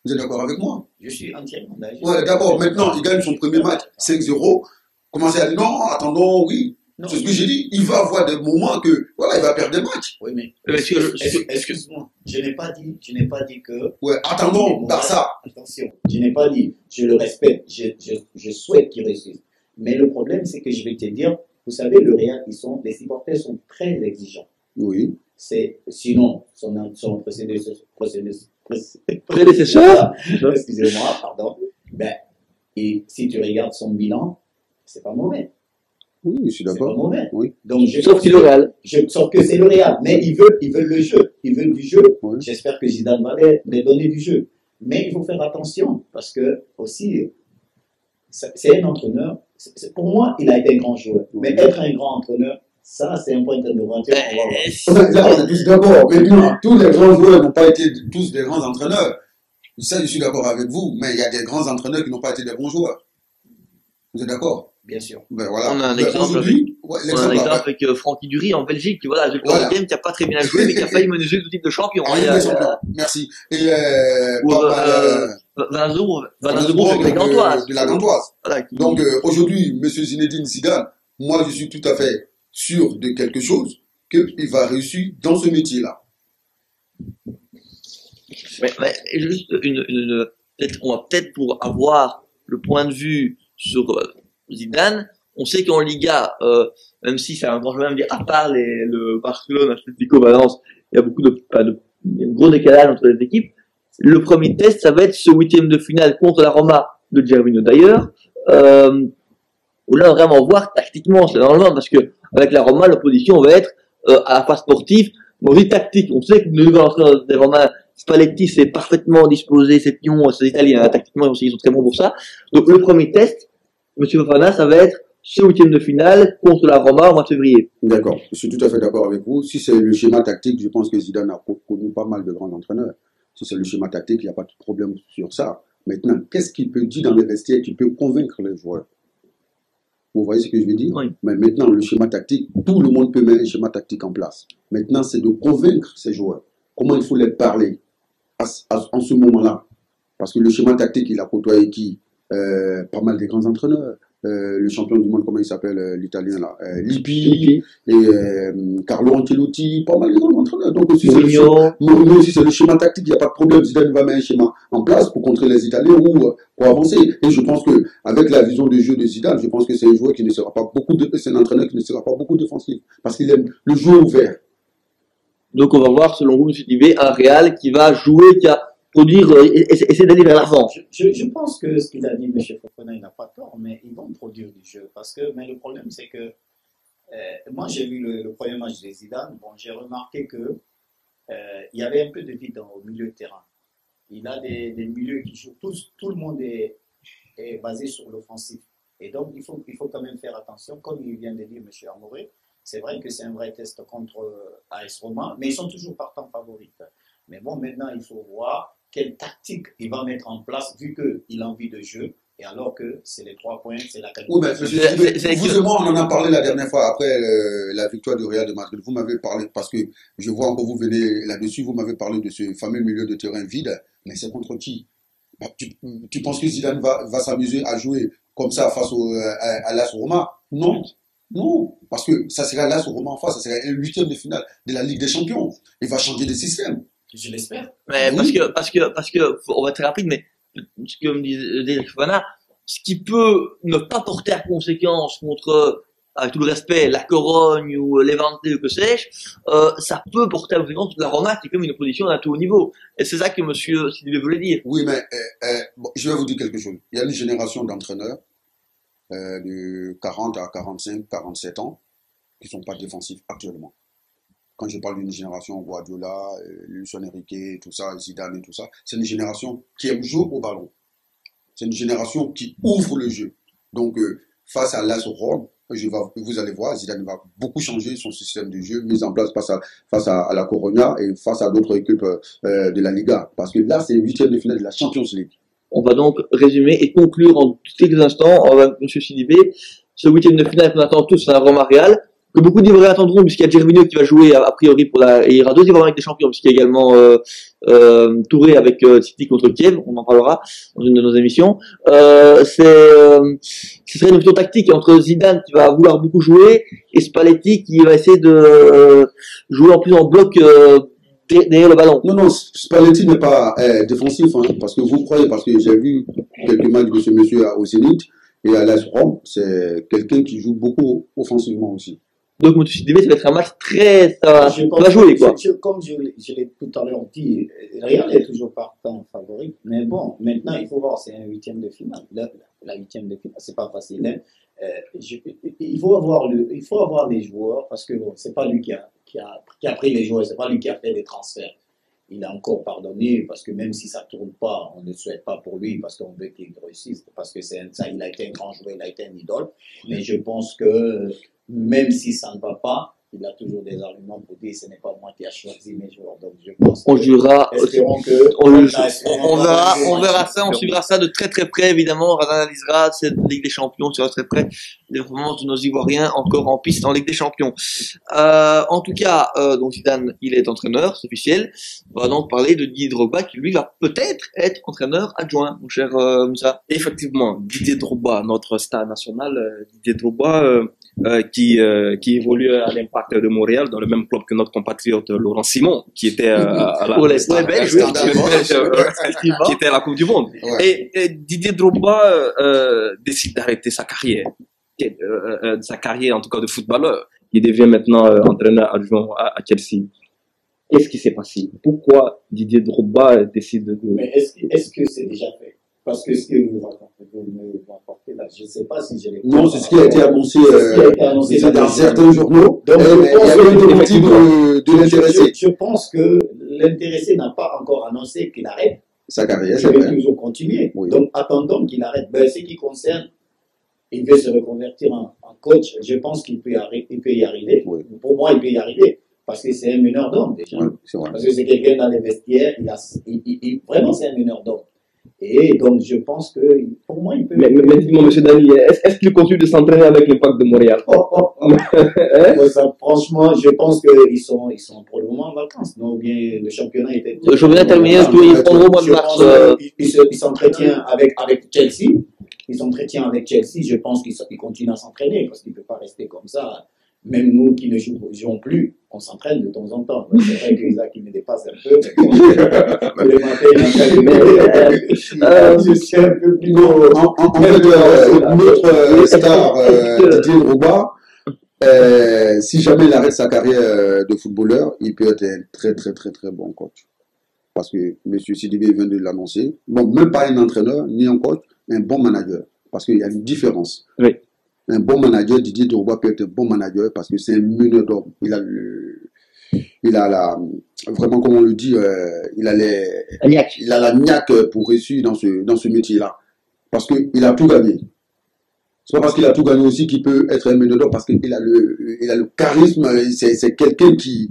Vous êtes d'accord avec moi? Je suis entièrement d'accord. Ouais, d'abord, maintenant, il gagne son premier match 5-0. Commencez à dire, non, attendons, oui. C'est ce que j'ai dit. Il va avoir des moments que, voilà, il va perdre des matchs. Oui, mais excuse-moi, je n'ai pas dit que. Ouais, attendons, Barça. Attention, je n'ai pas dit, je le respecte, je souhaite qu'il réussisse. Mais le problème, c'est que je vais te dire, vous savez, le Real, les supporters sont très exigeants. Oui. Sinon, son prédécesseur, excusez-moi, pardon. Ben, et si tu regardes son bilan, c'est pas mauvais. Oui, je suis d'accord. C'est pas mauvais. Oui. Donc, sauf que le Real. Sauf que c'est le Real. Mais ils veulent le jeu. Ils veulent du jeu. Oui. J'espère que Zidane va les donner du jeu. Mais il faut faire attention parce que aussi, c'est un entraîneur. Pour moi, il a été un grand joueur. Mais être un grand entraîneur, ça, c'est un point d'interrogation. Là, on est tous d'accord. Maintenant, tous les grands joueurs n'ont pas été tous des grands entraîneurs. Ça, je suis d'accord avec vous. Mais il y a des grands entraîneurs qui n'ont pas été des bons joueurs. Vous êtes d'accord? Bien sûr. Ben, voilà. On a un exemple avec Francky Dury en Belgique, qui voilà, qui n'a pas très bien joué, mais qui a failli mener tout type de champion. Merci. Et Vanazobro avec de la Gantoise. Voilà. Donc aujourd'hui, Monsieur Zinedine Zidane, moi je suis tout à fait sûr de quelque chose, qu'il va réussir dans ce métier-là. Mais juste on va peut-être pour avoir le point de vue sur Zidane, on sait qu'en Liga, même si c'est un grand joueur, même dire à part le Barcelone, Atlético, Valence, il y a beaucoup de gros décalage entre les équipes. Le premier test, ça va être ce 8e de finale contre la Roma de Gervinho d'ailleurs, où là vraiment voir tactiquement, c'est normalement parce que avec la Roma, l'opposition va être à la phase sportive, mais aussi tactique. On sait que le nouvel entraîneur des Romains, Spalletti, c'est parfaitement disposé, c'est pion, c'est italien, hein, tactiquement aussi, ils sont très bons pour ça. Donc le premier test, Monsieur Fofana, ça va être ce 8e de finale contre la Roma au mois de février. D'accord, je suis tout à fait d'accord avec vous. Si c'est le schéma tactique, je pense que Zidane a connu pas mal de grands entraîneurs. Si c'est le schéma tactique, il n'y a pas de problème sur ça. Maintenant, qu'est-ce qu'il peut dire dans les vestiaires qui peut convaincre les joueurs? Vous voyez ce que je veux dire? Oui. Mais maintenant, le schéma tactique, tout le monde peut mettre un schéma tactique en place. Maintenant, c'est de convaincre ces joueurs. Comment il faut les parler en ce moment-là? Parce que le schéma tactique, il a côtoyé qui? Pas mal des grands entraîneurs. Le champion du monde, comment il s'appelle, l'italien là, Lippi, et Carlo Ancelotti, pas mal de grands entraîneurs. Donc aussi Mourinho, si c'est le schéma tactique, il n'y a pas de problème. Zidane va mettre un schéma en place pour contrer les Italiens ou pour avancer. Et je pense que avec la vision de jeu de Zidane, je pense que c'est un joueur qui ne sera pas c'est un entraîneur qui ne sera pas beaucoup défensif parce qu'il aime le jeu ouvert. Donc on va voir, selon vous, M. Tibé, un Real qui va jouer, qui a produire, essayer d'aller vers l'avant. Je pense que ce qu'il a dit, M. Fofana, il n'a pas tort, mais ils vont produire du jeu. Mais le problème, c'est que moi, j'ai vu le premier match de Zidane. Bon, j'ai remarqué que il y avait un peu de vide au milieu de terrain. Il a des milieux qui jouent tout le monde est basé sur l'offensif. Et donc, il faut quand même faire attention. Comme il vient de dire M. Amoré, c'est vrai que c'est un vrai test contre AS Roma, mais ils sont toujours partants favoris. Mais bon, maintenant, il faut voir quelle tactique il va mettre en place, vu qu'il a envie de jeu, et alors que c'est les 3 points, c'est la qualité. Oui, mais vous et moi, on en a parlé la dernière fois après la victoire du Real de Madrid. Vous m'avez parlé, parce que je vois encore vous venez là-dessus, vous m'avez parlé de ce fameux milieu de terrain vide, mais c'est contre qui? Tu penses que Zidane va s'amuser à jouer comme ça face à l'AS Roma. Non, non, parce que ça serait l'AS Roma en face, ça serait un huitième de finale de la Ligue des Champions. Il va changer de système. Je l'espère. Mais Oui. parce que, on va être très rapide, mais ce que me disait Fofana, ce qui peut ne pas porter à conséquence contre, avec tout le respect, la Corogne ou l'Evante ou que sais-je, ça peut porter à conséquence la Roma qui est comme une opposition à tout haut niveau. Et c'est ça que monsieur Sidibé voulait dire. Oui, mais bon, je vais vous dire quelque chose. Il y a une génération d'entraîneurs de 40 à 45, 47 ans qui sont pas défensifs actuellement. Quand je parle d'une génération Guardiola, Luis Enrique, tout ça, Zidane et tout ça, c'est une génération qui aime jouer au ballon. C'est une génération qui ouvre le jeu. Donc, face à l'AS Rome, vous allez voir, Zidane va beaucoup changer son système de jeu, mis en place face à la Coronia et face à d'autres équipes de la Liga. Parce que là, c'est le huitième de finale de la Champions League. On va donc résumer et conclure en quelques instants, monsieur Sidibé, ce huitième de finale qu'on attend tous, c'est un Roma Real, que beaucoup d'Ivoiriens attendront, puisqu'il y a Gervinho qui va jouer a priori et il y aura deux Ivoiriens avec des champions, puisqu'il y a également Touré avec City contre Kiev, on en parlera dans une de nos émissions. Ce serait une option tactique entre Zidane qui va vouloir beaucoup jouer et Spalletti qui va essayer de jouer en plus en bloc derrière le ballon. Non, non, Spalletti n'est pas défensif, hein, parce que vous croyez, parce que j'ai vu quelques matchs de ce monsieur au Zénith et à l'AS Rome, c'est quelqu'un qui joue beaucoup offensivement aussi. Donc, M. Sidibé, ça va être un match très, ça Je va jouer, quoi. Comme je l'ai tout à l'heure dit, Real est toujours partant favori. Mais bon, maintenant, il faut voir, c'est un huitième de finale. La huitième de finale, c'est pas facile. Hein. Il faut avoir les joueurs, parce que bon, c'est pas lui qui a pris les joueurs, c'est pas lui qui a fait les transferts. Il a encore pardonné, parce que même si ça tourne pas, on ne souhaite pas pour lui, parce qu'on veut qu'il réussisse, parce que il a été un grand joueur, il a été un idole. Mais je pense que même si ça ne va pas, il a toujours des arguments pour dire ce n'est pas moi qui a choisi mes joueurs. Donc je pense On jurera, espérons que on verra ça, on suivra ça de très très près, évidemment. On analysera cette Ligue des Champions, sur très près les performances de nos Ivoiriens encore en piste en Ligue des Champions. En tout cas, donc Zidane, il est entraîneur, c'est officiel. On va donc parler de Didier Drogba, qui lui va peut-être être entraîneur adjoint, mon cher Moussa. Effectivement, Didier Drogba, notre star national, Didier Drogba, qui évolue à l'Impact de Montréal, dans le même club que notre compatriote Laurent Simon, qui était à la qui était à la Coupe du Monde. Ouais. Et Didier Drogba décide d'arrêter sa carrière en tout cas de footballeur. Il devient maintenant entraîneur adjoint à Chelsea. Qu'est-ce qui s'est passé? Pourquoi Didier Drogba décide de... Mais est-ce que c'est déjà fait? Parce que ce que vous me rapportez là, je ne sais pas si je l'ai... Non, c'est ce qui a été annoncé, dans certains journaux. Donc, il y a une politique de l'intéressé. Je pense que l'intéressé n'a pas encore annoncé qu'il arrête. Sa carrière, Il c'est veut vrai. toujours continuer. Oui. Donc, attendons qu'il arrête. Ben, ce qui concerne, il veut se reconvertir en coach. Je pense qu'il peut y arriver. Oui. Pour moi, il peut y arriver. Parce que c'est un meneur d'hommes, déjà. Oui, c'est vrai. Parce que c'est quelqu'un dans les vestiaires. Vraiment, c'est un meneur d'hommes. Et donc, je pense que, pour moi, il peut... Mais dites-moi, monsieur Dani, est-ce qu'il continue de s'entraîner avec l'Impact de Montréal? Ouais, ça, franchement, je pense qu'ils sont pour le moment en vacances. Non, ou bien le championnat était... Le championnat terminé, ils prendront au mois de Je mars. pense qu'il s'entretient avec Chelsea. Il s'entretient avec Chelsea. Je pense qu'il continue à s'entraîner parce qu'il ne peut pas rester comme ça. Même nous qui ne jouons plus, on s'entraîne de temps en temps. C'est vrai que Isaac, il me dépasse un peu. Le matin, il est en train de je suis un peu plus Non, en fait, notre star, Didier Drogba, si jamais il arrête sa carrière de footballeur, il peut être un très très très très bon coach. Parce que M. Sidibé vient de l'annoncer. Bon, même pas un entraîneur, ni un coach, un bon manager. Parce qu'il y a une différence. Oui. Un bon manager, Didier Drogba peut être un bon manager parce que c'est un meneur d'homme. Vraiment, comme on le dit, il a la niaque pour réussir dans ce métier-là. Parce qu'il a tout gagné. C'est pas parce qu'il a tout gagné aussi qu'il peut être un meneur d'homme, parce qu'il a le charisme, c'est quelqu'un qui,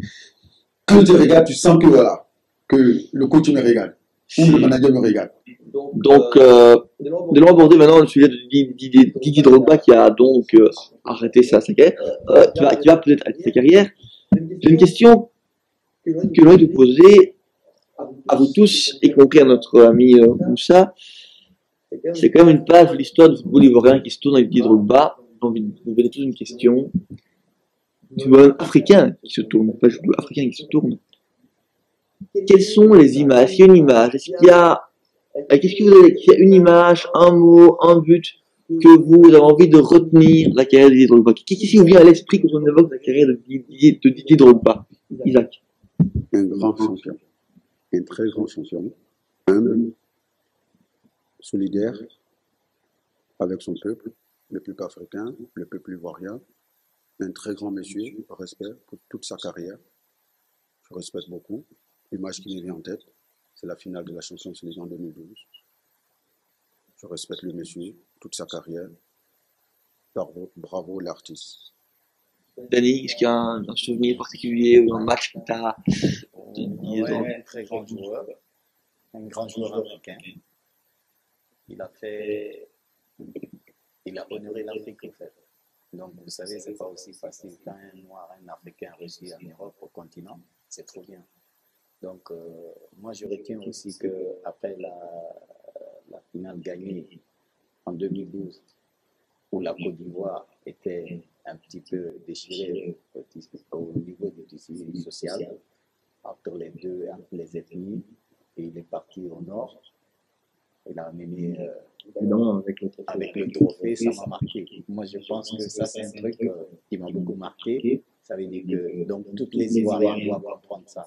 quand tu regardes, tu sens que voilà, que le coach me régale, ou le manager me régale. Donc, nous allons aborder maintenant le sujet de Didier Drogba qui a donc arrêté sa carrière, qui va peut-être arrêter sa carrière. J'ai une question que l'on va vous poser à vous tous, y compris à notre ami Moussa. C'est quand même une page de l'histoire du football ivoirien qui se tourne avec Didier Drogba. J'ai envie de vous poser toute une question. Du football africain qui se tourne, pas du football africain qui se tourne. Quelles sont les images? Est-ce qu'il y a une image? Est-ce qu'il y a une image, un mot, un but que vous avez envie de retenir de la carrière de Didier Drogba? Qu'est-ce qui vous vient à l'esprit quand on évoque la carrière de Didier Drogba? Isaac. Un grand champion. Un très grand champion. Humble. Solidaire. Avec son peuple. Le peuple africain. Le peuple ivoirien. Un très grand monsieur. Respect pour toute sa carrière. Je respecte beaucoup. L'image qui me vient en tête, c'est la finale de la Champions League en 2012. Je respecte le monsieur, toute sa carrière. Bravo l'artiste. Danny, est-ce qu'il y a un souvenir particulier ou un match qui t'a... Un très grand joueur. Un grand joueur africain. Il a honoré l'Afrique, en fait. Donc, vous savez, c'est pas aussi facile quand un noir, un africain réussit en Europe, au continent. C'est trop bien. Donc, moi, je retiens aussi qu'après la finale gagnée en 2012, où la Côte d'Ivoire était un petit peu déchirée au niveau du tissu social, entre les ethnies, et il est parti au nord. Il a amené avec le trophée, ça m'a marqué. Moi, je pense que ça, c'est un truc qui m'a beaucoup marqué. Ça veut dire que donc, toutes les Ivoiriens doivent comprendre ça.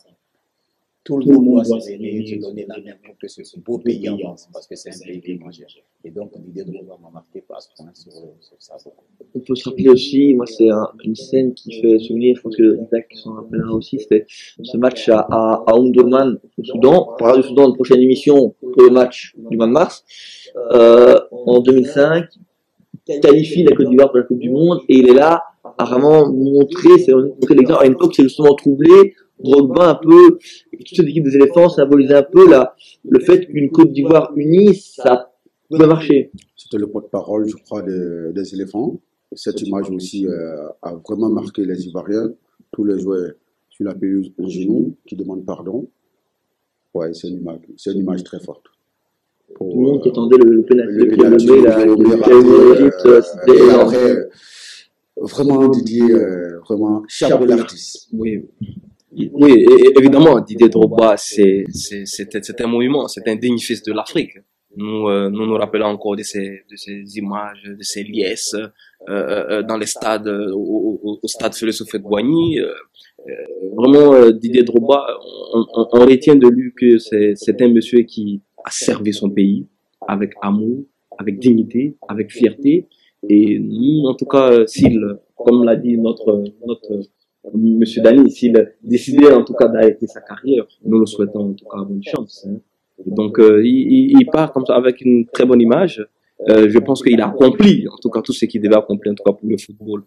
Tout le monde doit se réunir, se donner la main pour que ce beau pays avance, parce que c'est un pays qui mange. Et donc, Didier Drogba m'a marqué par ce point sur ça. On peut se rappeler aussi, moi c'est une scène qui fait souvenir, je pense que Isaac s'en rappellera aussi, c'était ce match à Omdurman au Soudan. On parlera du Soudan dans une prochaine émission pour le match du mois de mars. En 2005, il qualifie la Côte d'Ivoire pour la Coupe du Monde et il est là à vraiment montrer l'exemple. À une époque, c'est justement troublé. Drogba un peu, toute cette équipe des éléphants symbolisait un peu le fait qu'une Côte d'Ivoire unie, ça pouvait marcher. C'était le porte-parole, je crois, des éléphants. Cette image aussi a vraiment marqué les Ivoiriens. Tous les joueurs sur la pelouse au genou qui demandent pardon. Ouais, c'est une image très forte. Tout le monde qui attendait le pénalty qui a levé l'Égypte, c'était après, vraiment Didier, vraiment chapeau l'artiste. Oui, évidemment, Didier Drogba, c'est un monument, c'est un digne fils de l'Afrique. Nous rappelons encore de ces images, de ces liesses, dans les stades, au stade Félix Houphouët-Boigny. Vraiment, Didier Drogba, on retient de lui que c'est un monsieur qui a servi son pays avec amour, avec dignité, avec fierté. Et nous, en tout cas, comme l'a dit notre Monsieur Dany, s'il décidait en tout cas d'arrêter sa carrière, nous le souhaitons en tout cas bonne chance. Hein. Donc il part comme ça avec une très bonne image. Je pense qu'il a accompli en tout cas tout ce qu'il devait accomplir en tout cas pour le football.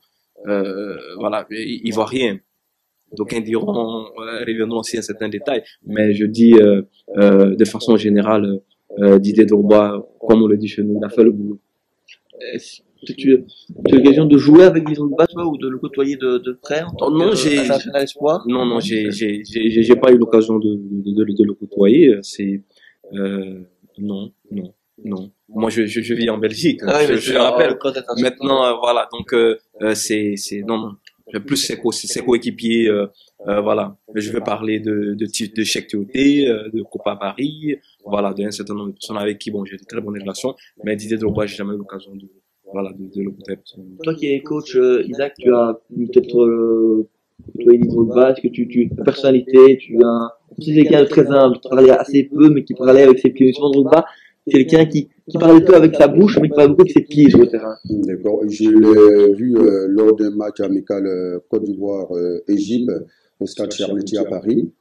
Voilà, ivoirien. Donc reviendront aussi à certains détails, mais je dis de façon générale, Didier Drogba, comme on le dit chez nous, il a fait le boulot. Tu as l'occasion de jouer avec Didier Drogba, toi, ou de le côtoyer de près en tant que espoir? Non, j'ai pas eu l'occasion de le côtoyer. Non. Moi, je vis en Belgique. Ah oui, je rappelle. Maintenant, voilà. Donc, non. Plus ses coéquipiers, voilà. Je vais parler de Cheikh Tioté, de Copa Paris, voilà, d'un certain nombre de personnes avec qui, bon, j'ai de très bonnes relations. Mais Didier Drogba, j'ai jamais eu l'occasion de le côtoyer. Toi qui es coach, Isaac, tu as peut-être côtoyé Didier Drogba, est-ce que ta personnalité, c'est quelqu'un de très humble, qui parlait assez peu, mais qui parlait avec ses pieds. Souvent Drogba, c'est quelqu'un qui parlait peu avec sa bouche, mais qui parlait beaucoup avec ses pieds sur le terrain. D'accord. Je l'ai vu lors d'un match amical Côte d'Ivoire-Égypte au stade Charletti à Paris.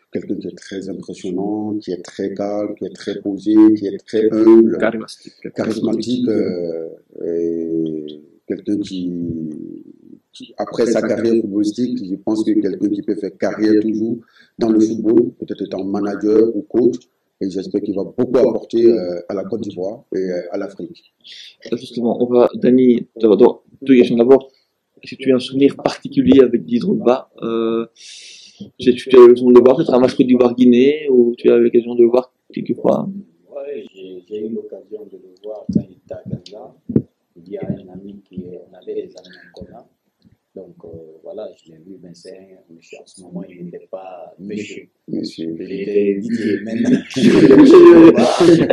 Quelqu'un qui est très impressionnant, qui est très calme, qui est très posé, qui est très humble, charismatique, et quelqu'un qui, après sa carrière footballistique, je pense que quelqu'un qui peut faire carrière toujours dans le football, peut-être étant manager ou coach, et j'espère qu'il va beaucoup apporter à la Côte d'Ivoire et à l'Afrique. Justement, Dany, deux questions d'abord. Est-ce que tu as un souvenir particulier avec Didier Drogba? Tu as eu l'occasion de le voir, peut-être un match Côte d'Ivoire-Guinée, ou tu as eu l'occasion de le voir quelquefois? Oui, j'ai eu l'occasion de le voir quand il était à Gaza. Il y a un ami on avait des amis en commun. Donc voilà, je l'ai vu, mais c'est un monsieur. En ce moment, il n'était pas monsieur. Il était Didier, même. Mais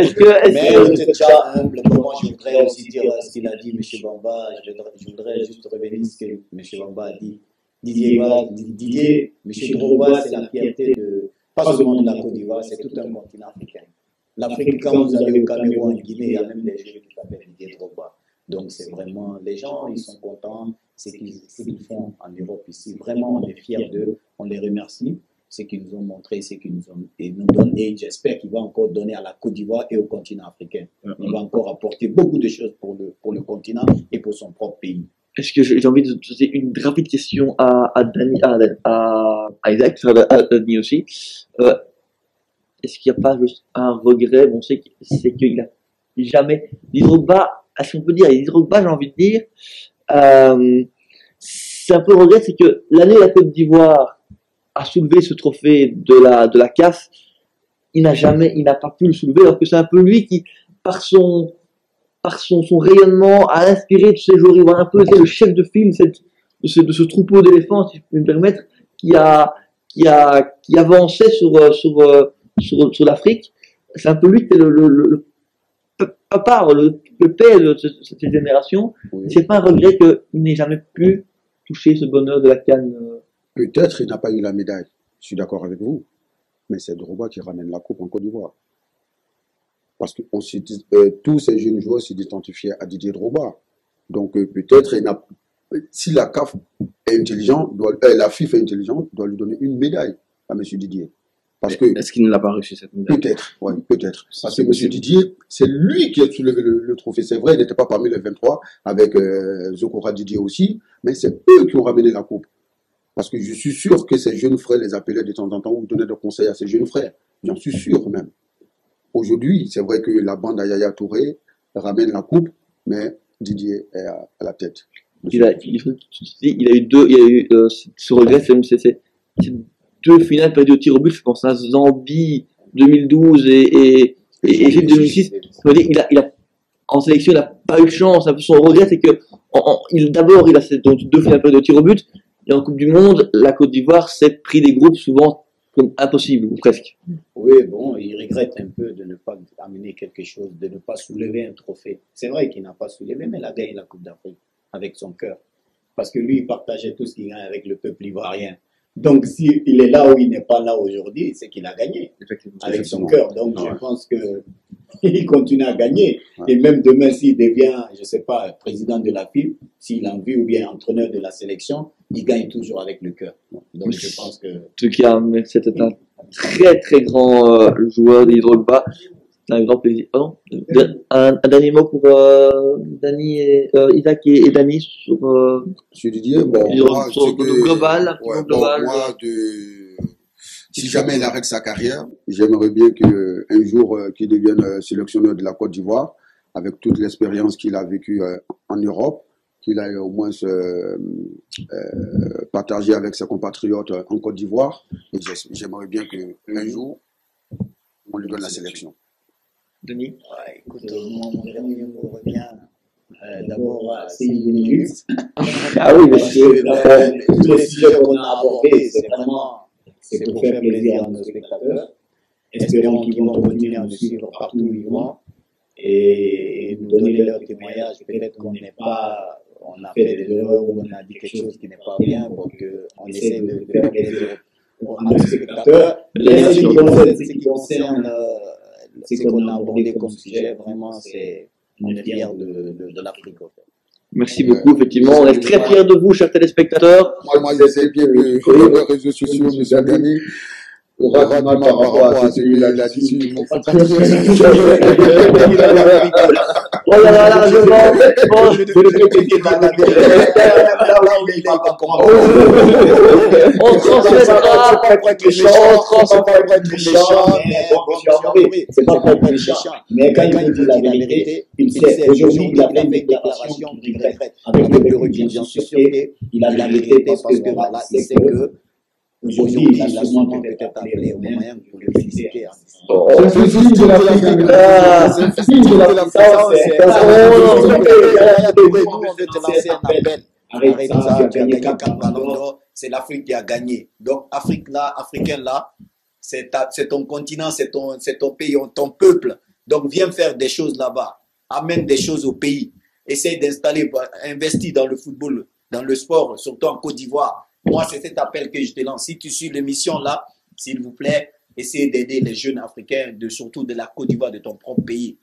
j'étais déjà humble. Comment je voudrais aussi dire ce qu'il a dit, M. Bamba. Je voudrais juste revenir ce que M. Bamba a dit. Didier, M. Drogba, c'est la fierté pas seulement de la Côte d'Ivoire, c'est tout un continent africain. L'Afrique, quand vous allez au Cameroun, en Guinée, il y a même des jeunes qui s'appellent Didier Drogba. Donc c'est vraiment, les gens, ils sont contents, ce qu'ils font en Europe ici. Vraiment, on est fiers d'eux, on les remercie, ce qu'ils nous ont montré, ce qu'ils nous donnent, et j'espère qu'ils vont encore donner à la Côte d'Ivoire et au continent africain. On va encore apporter beaucoup de choses pour le continent et pour son propre pays. Est-ce que j'ai envie de poser une rapide question à Dani, à Isaac, à Dani aussi. Est-ce qu'il n'y a pas juste un regret? Bon, c'est qu'il a jamais, Drogba, est-ce qu'on peut dire, Drogba, j'ai envie de dire, c'est un peu le regret, c'est que l'année où la Côte d'Ivoire a soulevé ce trophée de la CAF, il n'a pas pu le soulever, alors que c'est un peu lui qui, par son rayonnement, a inspiré tous ces joueurs ivoiriens, un peu le chef de file de ce troupeau d'éléphants, si je peux me permettre, qui avançait sur l'Afrique. C'est un peu lui qui est le papa, le père de cette génération. Oui. C'est pas un regret qu'il n'ait jamais pu toucher ce bonheur de la CAN. Peut-être il n'a pas eu la médaille. Je suis d'accord avec vous. Mais c'est Drogba qui ramène la coupe en Côte d'Ivoire. Parce que tous ces jeunes joueurs s'identifiaient à Didier Drogba. Donc peut-être si la CAF est intelligente, la FIFA est intelligente, doit lui donner une médaille à M. Didier. Est-ce qu'il ne l'a pas reçu cette médaille? Peut-être, oui, peut-être. Parce que M. Didier, c'est lui qui a soulevé le trophée. C'est vrai, il n'était pas parmi les 23, avec Zokora Didier aussi, mais c'est eux qui ont ramené la coupe. Parce que je suis sûr que ces jeunes frères les appelaient de temps en temps ou donnaient des conseils à ces jeunes frères. J'en suis sûr même. Aujourd'hui, c'est vrai que la bande à Yaya Touré ramène la coupe, mais Didier est à la tête. Il a eu ce regret, c'est deux finales perdues au tir au but. Je pense à Zambie 2012 et Égypte 2006. En sélection, il n'a pas eu de chance. Son regret, c'est que d'abord, il a deux finales perdues au tir au but. Et en Coupe du Monde, la Côte d'Ivoire s'est pris des groupes souvent comme impossible, ou presque. Oui, bon, il regrette un peu de ne pas amener quelque chose, de ne pas soulever un trophée. C'est vrai qu'il n'a pas soulevé, mais il a gagné la Coupe d'Afrique avec son cœur. Parce que lui, il partageait tout ce qu'il gagne avec le peuple ivoirien. Donc, s'il est là où il n'est pas là aujourd'hui, c'est qu'il a gagné avec son cœur. Donc, je pense qu'il continue à gagner. Ouais. Et même demain, s'il devient, je ne sais pas, président de la FIB, s'il en vit ou bien entraîneur de la sélection, il gagne toujours avec le cœur. Donc, je pense que... En tout cas, c'était un très, très grand joueur des Drogba. C'est un grand plaisir. Pardon. Un dernier mot pour Dani et Isaac et Dani sur Monsieur Didier, bon, sur le global, si jamais il arrête sa carrière, j'aimerais bien qu'un jour qu'il devienne sélectionneur de la Côte d'Ivoire, avec toute l'expérience qu'il a vécue en Europe, qu'il a au moins partagé avec ses compatriotes en Côte d'Ivoire. Et j'aimerais bien qu'un jour, on lui donne la sélection. Denis? Écoute, moi, mon dernier mot revient d'abord à Seydou Négus. Ah oui, parce que tous les sujets qu'on a abordés, c'est pour faire plaisir à nos spectateurs. Espérons qu'ils vont continuer à nous suivre partout où ils vont et nous donner leur témoignage. Peut-être qu'on on a fait des erreurs ou on a dit quelque chose qui n'est pas bien, donc on essaie de faire plaisir à nos spectateurs. Mais ce qui concerne ce qu'on a abordé comme sujet, vraiment, on est fiers de l'Afrique. Merci beaucoup, effectivement. On est très fiers de vous, chers téléspectateurs. Moi, j'essaie bien que les réseaux sociaux, M. Dani, aura par rapport à celui-là là-dessus. Oh là là, là, je on transmettra, c'est pas pour être méchant, mais quand il dit la vérité, il sait, aujourd'hui, il a fait une déclaration qu'il regrette. Avec le recul, j'en suis sûr qu'il a la vérité parce que voilà, il sait que Aujourd'hui, la nation peut être appelée au moyen pour le féliciter. C'est un signe de l'Afrique. C'est un signe de l'Afrique. On veut te lancer un appel. Arrête ça, tu as gagné 4 ballons d'or, c'est l'Afrique qui a gagné. Donc, Africain là, c'est ton continent, c'est ton pays, ton peuple. Donc, viens faire des choses là-bas. Amène des choses au pays. Essaye d'installer, investis dans le football, dans le sport, surtout en Côte d'Ivoire. Moi, c'est cet appel que je te lance. Si tu suis l'émission là, s'il vous plaît, essayez d'aider les jeunes Africains, surtout de la Côte d'Ivoire, de ton propre pays.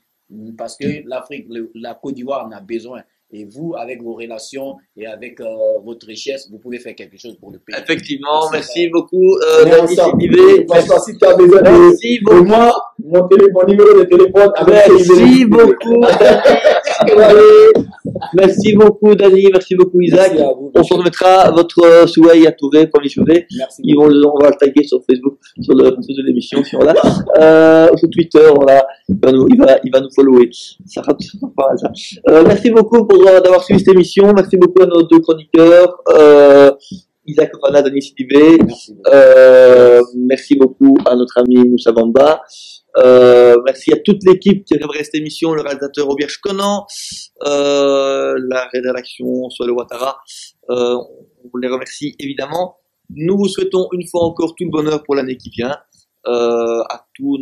Parce que l'Afrique, la Côte d'Ivoire en a besoin. Et vous, avec vos relations et avec votre richesse, vous pouvez faire quelque chose pour le pays. Effectivement, merci beaucoup, Dani Sidibé. Si tu as besoin de moi, mon numéro de téléphone. Merci beaucoup, merci beaucoup, Dani. Merci beaucoup, Isaac. On se remettra votre Souhaï à Touré, premier Souhaï. On va le taguer sur Facebook, sur le réseau de l'émission, sur là. Sur Twitter, voilà. Il va nous follower. Ça rate pas mal, ça. Merci beaucoup d'avoir suivi cette émission. Merci beaucoup à nos deux chroniqueurs, Isaac Fofana, Dani Sidibé. Merci beaucoup à notre ami Moussa Bamba. Merci à toute l'équipe qui a préparé cette émission, le réalisateur Robert Conan, la rédaction Soile Ouattara. On les remercie évidemment. Nous vous souhaitons une fois encore tout le bonheur pour l'année qui vient. À tous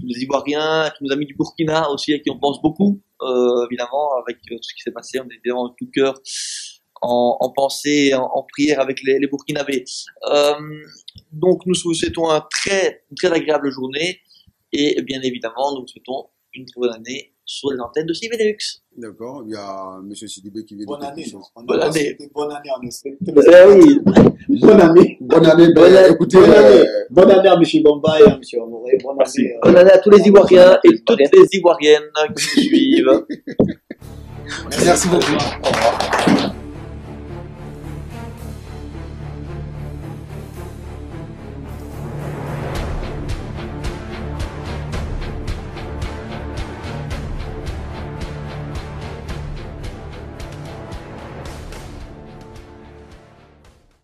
les Ivoiriens, à tous nos amis du Burkina aussi, à qui on pense beaucoup, évidemment, avec tout ce qui s'est passé. On est évidemment de tout cœur en pensée, en prière avec les Burkinabés. Donc nous vous souhaitons une très agréable journée et bien évidemment nous vous souhaitons une très bonne année sur les antennes de CIVDELUX. D'accord, il y a M. Sidibé qui vient de Bonne année. Bonne année. Bonne année en Espagne. Oui. Bonne année. Bonne année. Écoutez, Bonne année à M. Bamba et à M. Amoré. Bonne année à tous les Ivoiriens et toutes les Ivoiriennes qui nous suivent. merci beaucoup. Au revoir.